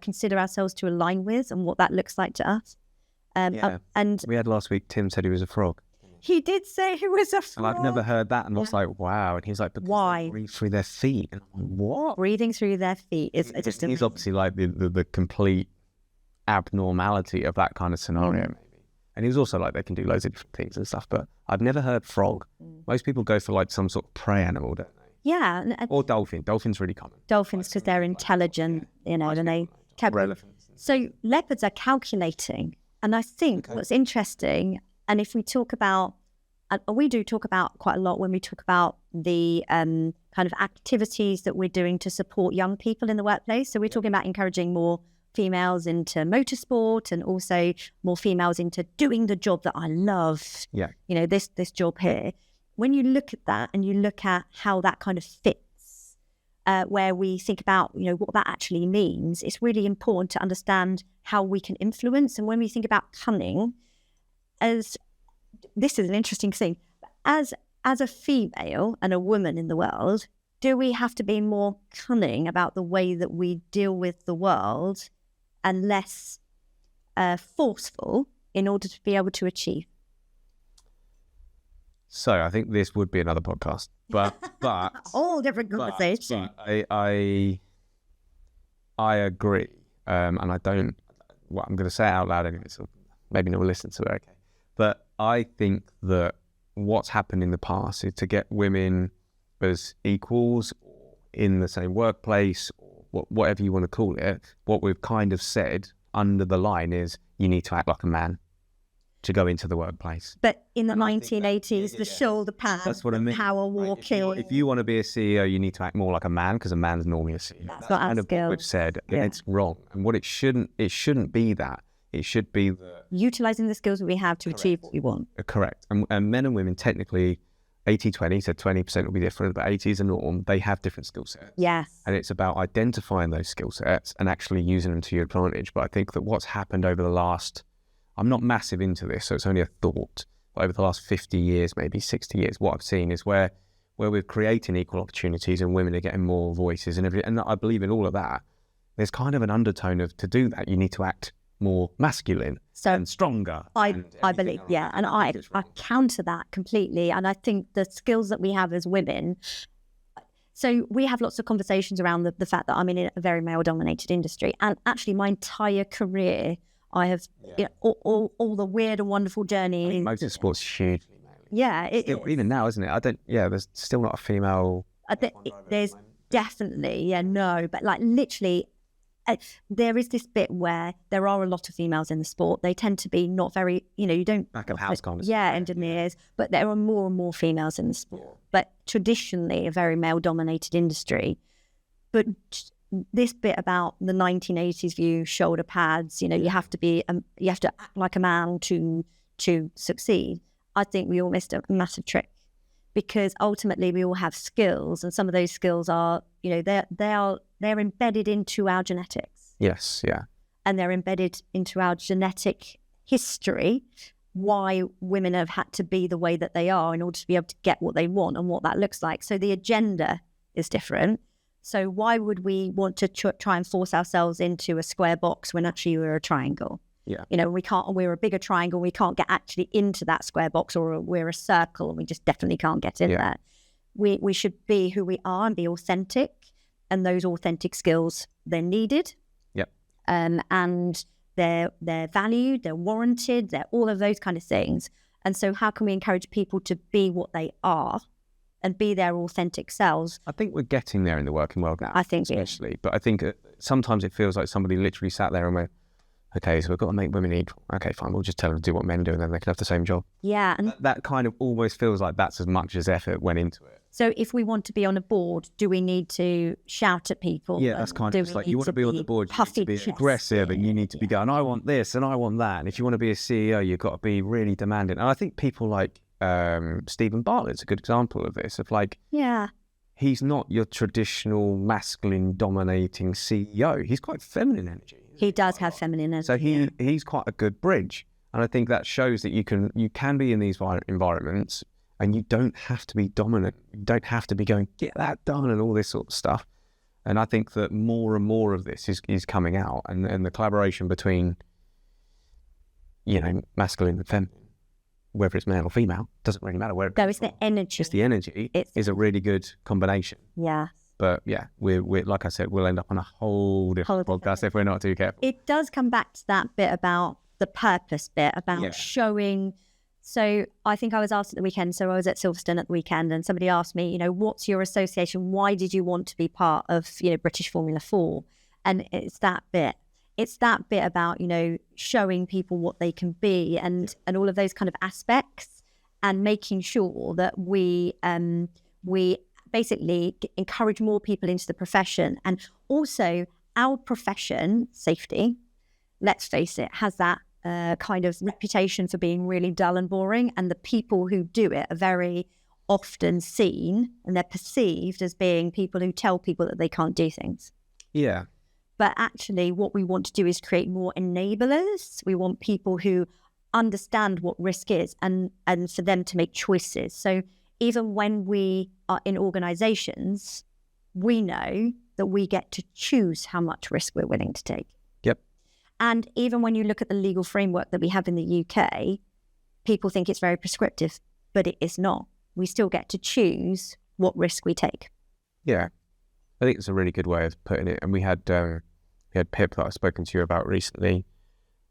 consider ourselves to align with and what that looks like to us. And we had last week, Tim said he was a frog. He did say he was a frog. And I've never heard that, and I was like, wow. And he's like, because why? They breathe through their feet. And I'm like, what? Breathing through their feet is just He's obviously like the complete abnormality of that kind of scenario, maybe. And he was also like, they can do loads of different things and stuff, but I've never heard frog. Most people go for like some sort of prey animal, don't they? Yeah. Or dolphin. Dolphin's really common. Dolphins, because they're intelligent, and they... So leopards are calculating. And I think what's interesting, and if we talk about, we do talk about quite a lot when we talk about the kind of activities that we're doing to support young people in the workplace. So we're talking about encouraging more females into motorsport and also more females into doing the job that I love. Yeah. This job here. When you look at that and you look at how that kind of fits, where we think about, what that actually means, it's really important to understand how we can influence. And when we think about cunning, this is an interesting thing. As a female and a woman in the world, do we have to be more cunning about the way that we deal with the world and less forceful in order to be able to achieve? So I think this would be another podcast, but all different conversations. I agree, and I don't. Well, I'm going to say it out loud anyway, so maybe no one listens to it. Okay, but I think that what's happened in the past is to get women as equals or in the same workplace, or whatever you want to call it. What we've kind of said under the line is you need to act like a man to go into the workplace. But in the 1980s, the shoulder pads, that's what I mean. Power walking. If you want to be a CEO, you need to act more like a man because a man's normally a CEO. That's not our skill. We've said, and it's wrong. And what it shouldn't be that. It should be utilising the skills that we have to achieve what we want. Correct. And men and women technically 80-20, so 20% will be different, but 80 is a norm. They have different skill sets. Yes. And it's about identifying those skill sets and actually using them to your advantage. But I think that what's happened over the last, I'm not massive into this, so it's only a thought, but over the last 50 years, maybe 60 years, what I've seen is where we're creating equal opportunities and women are getting more voices and everything. And I believe in all of that. There's kind of an undertone of, to do that, you need to act more masculine and stronger. I believe, and I counter that completely. And I think the skills that we have as women, so we have lots of conversations around the fact that I'm in a very male-dominated industry. And actually my entire career, I have all the weird and wonderful journeys. Motorsport's hugely male. Yeah. Even now, isn't it? There's still not a female. There's definitely, but like literally, there is this bit where there are a lot of females in the sport. They tend to be not very, you don't... Back of house kind of engineers. But there are more and more females in the sport. Yeah. But traditionally, a very male-dominated industry. But this bit about the 1980s view, shoulder pads, you have to act like a man to succeed. I think we all missed a massive trick. Because ultimately we all have skills, and some of those skills are, they're embedded into our genetics. Yes, yeah. And they're embedded into our genetic history, why women have had to be the way that they are in order to be able to get what they want and what that looks like. So the agenda is different. So why would we want to try and force ourselves into a square box when actually we're a triangle? Yeah. We're a bigger triangle. We can't get actually into that square box, or we're a circle and we just definitely can't get in there. We should be who we are and be authentic, and those authentic skills, they're needed. Yep. And they're valued, they're warranted, they're all of those kind of things. And so how can we encourage people to be what they are and be their authentic selves? I think we're getting there in the working world now. I think especially. But I think sometimes it feels like somebody literally sat there and went, okay, so we've got to make women equal. Okay, fine, we'll just tell them to do what men do and then they can have the same job. Yeah. And that kind of almost feels like that's as much as effort went into it. So if we want to be on a board, do we need to shout at people? Yeah, that's kind of like, you want to be on the board, you need to be aggressive, and you need to be going, I want this and I want that. And if you want to be a CEO, you've got to be really demanding. And I think people like Stephen Bartlett's a good example of this, of like, he's not your traditional masculine dominating CEO. He's quite feminine energy. He does have feminine energy. So he's quite a good bridge. And I think that shows that you can be in these environments and you don't have to be dominant. You don't have to be going, get that done and all this sort of stuff. And I think that more and more of this is coming out, and the collaboration between, masculine and feminine, whether it's male or female, doesn't really matter where it comes from. The energy. Just the energy is a really good combination. Yeah. But yeah, we're like I said, we'll end up on a whole different podcast if we're not too careful. It does come back to that bit about the purpose bit, about showing. So I think I was asked at the weekend, so I was at Silverstone at the weekend, and somebody asked me, what's your association? Why did you want to be part of, British Formula 4? And it's that bit. It's that bit about, showing people what they can be and all of those kind of aspects, and making sure that we basically encourage more people into the profession. And also our profession, safety, let's face it, has that kind of reputation for being really dull and boring. And the people who do it are very often seen and they're perceived as being people who tell people that they can't do things. Yeah. But actually what we want to do is create more enablers. We want people who understand what risk is and for them to make choices. So even when we are in organizations, we know that we get to choose how much risk we're willing to take. Yep. And even when you look at the legal framework that we have in the UK, people think it's very prescriptive, but it is not. We still get to choose what risk we take. Yeah. I think it's a really good way of putting it. And we had Pip that I've spoken to you about recently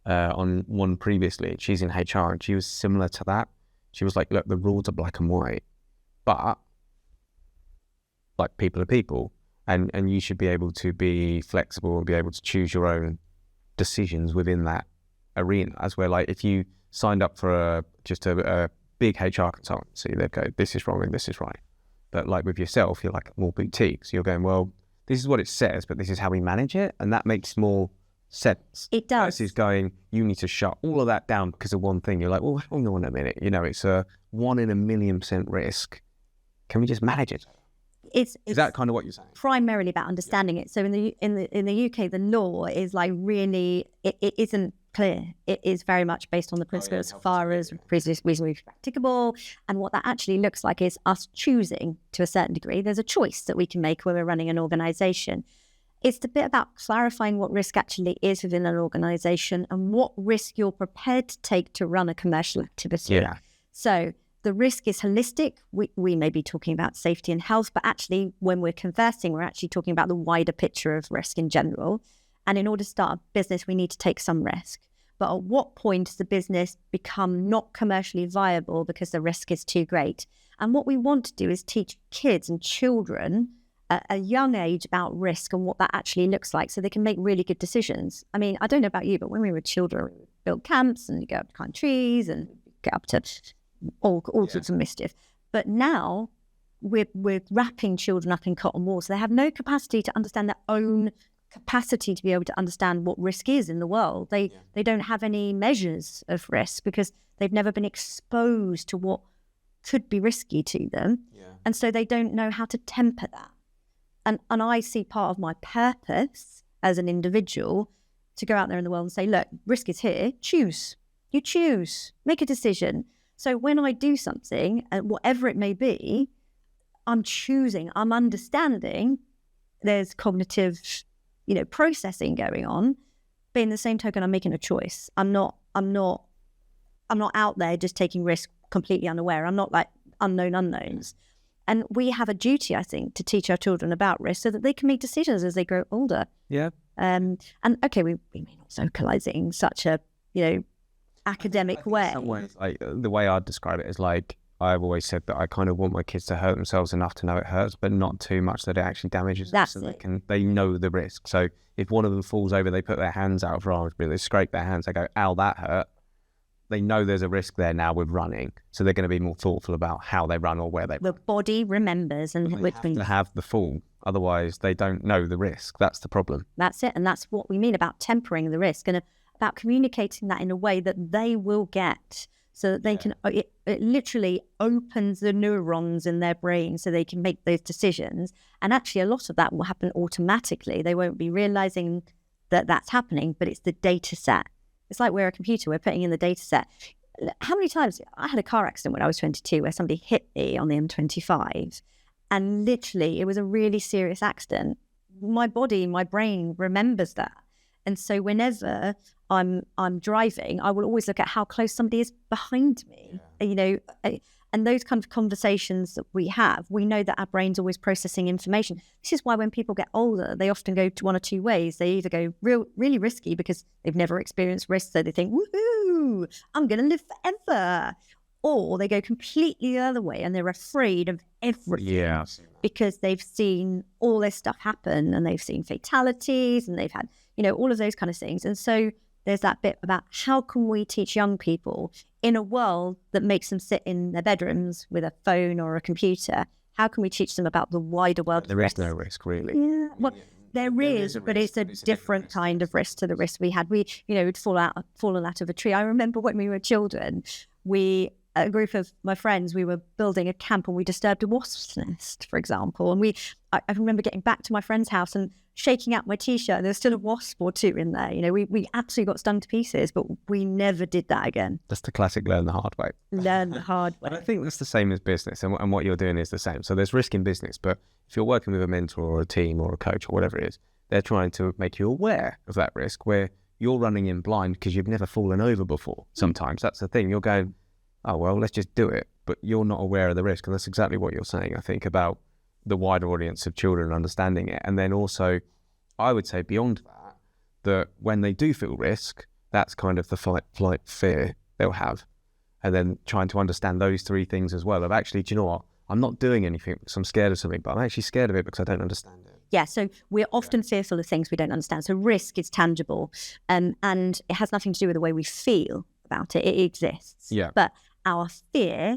on one previously. She's in HR and she was similar to that. She was like, look, the rules are black and white, but like people are people, and you should be able to be flexible and be able to choose your own decisions within that arena. As where, like, if you signed up for a big HR consultancy, they'd go, this is wrong and this is right. But like with yourself, you're like more boutique. So you're going, well, this is what it says, but this is how we manage it. And that makes more sense. It does. Versus going, you need to shut all of that down because of one thing. You're like, well, hang on a minute. It's a 1 in a million % risk. Can we just manage it? Is that kind of what you're saying? Primarily about understanding it. So in the UK, the law is like really, it isn't clear. It is very much based on the principle as far as reasonably practicable. And what that actually looks like is us choosing to a certain degree. There's a choice that we can make when we're running an organisation. It's the bit about clarifying what risk actually is within an organisation and what risk you're prepared to take to run a commercial activity. Yeah. So the risk is holistic. We may be talking about safety and health, but actually when we're conversing, we're actually talking about the wider picture of risk in general. And in order to start a business, we need to take some risk. But at what point does the business become not commercially viable because the risk is too great? And what we want to do is teach kids and children at a young age about risk and what that actually looks like so they can make really good decisions. I mean, I don't know about you, but when we were children, we built camps and you go up to climb trees and get up to all sorts of mischief. But now we're wrapping children up in cotton wool, so they have no capacity to understand their own capacity to be able to understand what risk is in the world. They don't have any measures of risk because they've never been exposed to what could be risky to them. Yeah. And so they don't know how to temper that. And I see part of my purpose as an individual to go out there in the world and say, look, risk is here, choose. You choose, make a decision. So when I do something, and whatever it may be, I'm choosing, I'm understanding there's cognitive, processing going on, but in the same token, I'm making a choice. I'm not out there just taking risk completely unaware. I'm not like unknown unknowns. And we have a duty, I think, to teach our children about risk so that they can make decisions as they grow older. Yeah. And okay, we may not vocalize it in such a, academic way. In some ways, like the way I'd describe it is like, I've always said that I kind of want my kids to hurt themselves enough to know it hurts, but not too much that it actually damages them. So they know the risk. So if one of them falls over, they put their hands out for arms, but they scrape their hands, they go, ow, that hurt. They know there's a risk there now with running. So they're going to be more thoughtful about how they run or where they run. The body remembers, and they have to have the fall. Otherwise, they don't know the risk. That's the problem. That's it. And that's what we mean about tempering the risk and about communicating that in a way that they will get, so that they can, it literally opens the neurons in their brain so they can make those decisions. And actually a lot of that will happen automatically. They won't be realizing that that's happening, but it's the data set. It's like we're a computer, we're putting in the data set. How many times, I had a car accident when I was 22 where somebody hit me on the M25, and literally it was a really serious accident. My body, my brain remembers that. And so whenever I'm driving, I will always look at how close somebody is behind me, and those kind of conversations that we have, we know that our brain's always processing information. This is why when people get older, they often go to one or two ways. They either go really risky because they've never experienced risk, so they think, woohoo, I'm going to live forever. Or they go completely the other way and they're afraid of everything because they've seen all this stuff happen, and they've seen fatalities, and they've had, all of those kind of things. And so there's that bit about how can we teach young people in a world that makes them sit in their bedrooms with a phone or a computer, how can we teach them about the wider world? There is no risk, really. Yeah, well, there is, but it's a different kind of risk to the risk we had. We'd fallen out of a tree. I remember when we were children, a group of my friends, we were building a camp and we disturbed a wasp's nest, for example. And I remember getting back to my friend's house and shaking out my T-shirt, and there's still a wasp or two in there. We absolutely got stung to pieces, but we never did that again. That's the classic learn the hard way. Learn the hard way. I think that's the same as business, and what you're doing is the same. So there's risk in business, but if you're working with a mentor or a team or a coach or whatever it is, they're trying to make you aware of that risk where you're running in blind because you've never fallen over before. Sometimes that's the thing. You're going, oh, well, let's just do it. But you're not aware of the risk. And that's exactly what you're saying, I think, about the wider audience of children understanding it. And then also, I would say beyond that when they do feel risk, that's kind of the fight, flight, fear they'll have. And then trying to understand those three things as well of actually, do you know what? I'm not doing anything because I'm scared of something, but I'm actually scared of it because I don't understand it. Yeah, so we're often fearful of things we don't understand. So risk is tangible, and it has nothing to do with the way we feel about it. It exists. Yeah. But our fear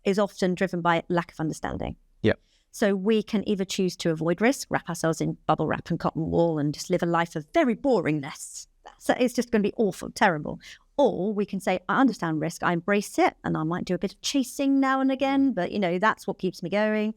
is often driven by lack of understanding. Yeah. So we can either choose to avoid risk, wrap ourselves in bubble wrap and cotton wool and just live a life of very boringness. So it's just going to be awful, terrible. Or we can say, I understand risk, I embrace it, and I might do a bit of chasing now and again, but that's what keeps me going.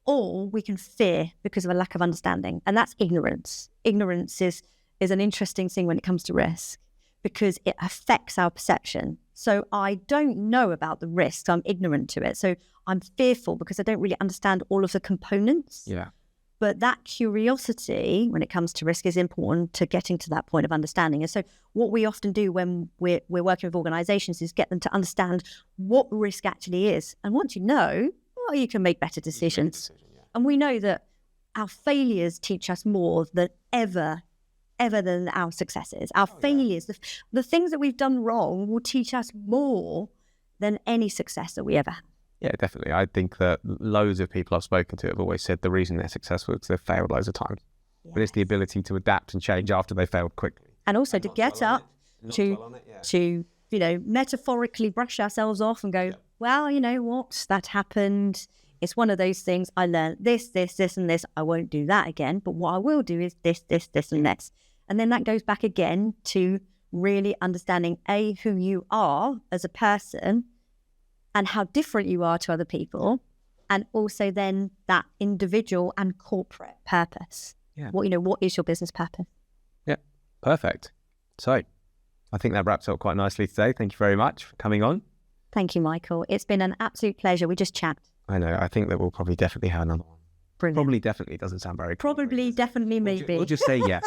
Or we can fear because of a lack of understanding, and that's ignorance. Ignorance is an interesting thing when it comes to risk because it affects our perception. So I don't know about the risk, I'm ignorant to it. So I'm fearful because I don't really understand all of the components. Yeah. But that curiosity, when it comes to risk, is important to getting to that point of understanding. And so what we often do when we're working with organisations is get them to understand what risk actually is. And once you know, well, you can make better decisions. And we know that our failures teach us more than ever than our successes. Our failures, the things that we've done wrong will teach us more than any success that we ever had. Yeah, definitely. I think that loads of people I've spoken to have always said the reason they're successful is they've failed loads of times. Yes. But it's the ability to adapt and change after they failed quickly. And also to get up, to metaphorically brush ourselves off and go, well, you know what, that happened. It's one of those things. I learned this, and this. I won't do that again. But what I will do is this, and this. And then that goes back again to really understanding, A, who you are as a person and how different you are to other people. And also then that individual and corporate purpose. Yeah. What is your business purpose? Yeah, perfect. So I think that wraps up quite nicely today. Thank you very much for coming on. Thank you, Michael. It's been an absolute pleasure. We just chat. I know. I think that we'll probably definitely have another one. Brilliant. Probably definitely doesn't sound very Probably, maybe. We'll just say yes.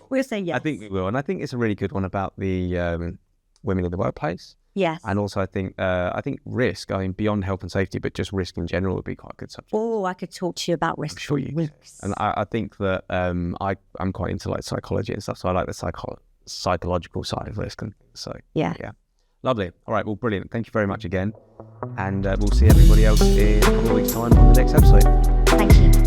We'll say yes. I think we will. And I think it's a really good one about the women in the workplace. Yes. And also, I think risk. I mean, beyond health and safety, but just risk in general would be quite a good subject. Oh, I could talk to you about risk. I'm sure you could. And I think that I'm quite into like psychology and stuff, so I like the psychological side of risk and things. So yeah, lovely. All right, well, brilliant. Thank you very much again, and we'll see everybody else in a couple of weeks' time on the next episode. Thank you.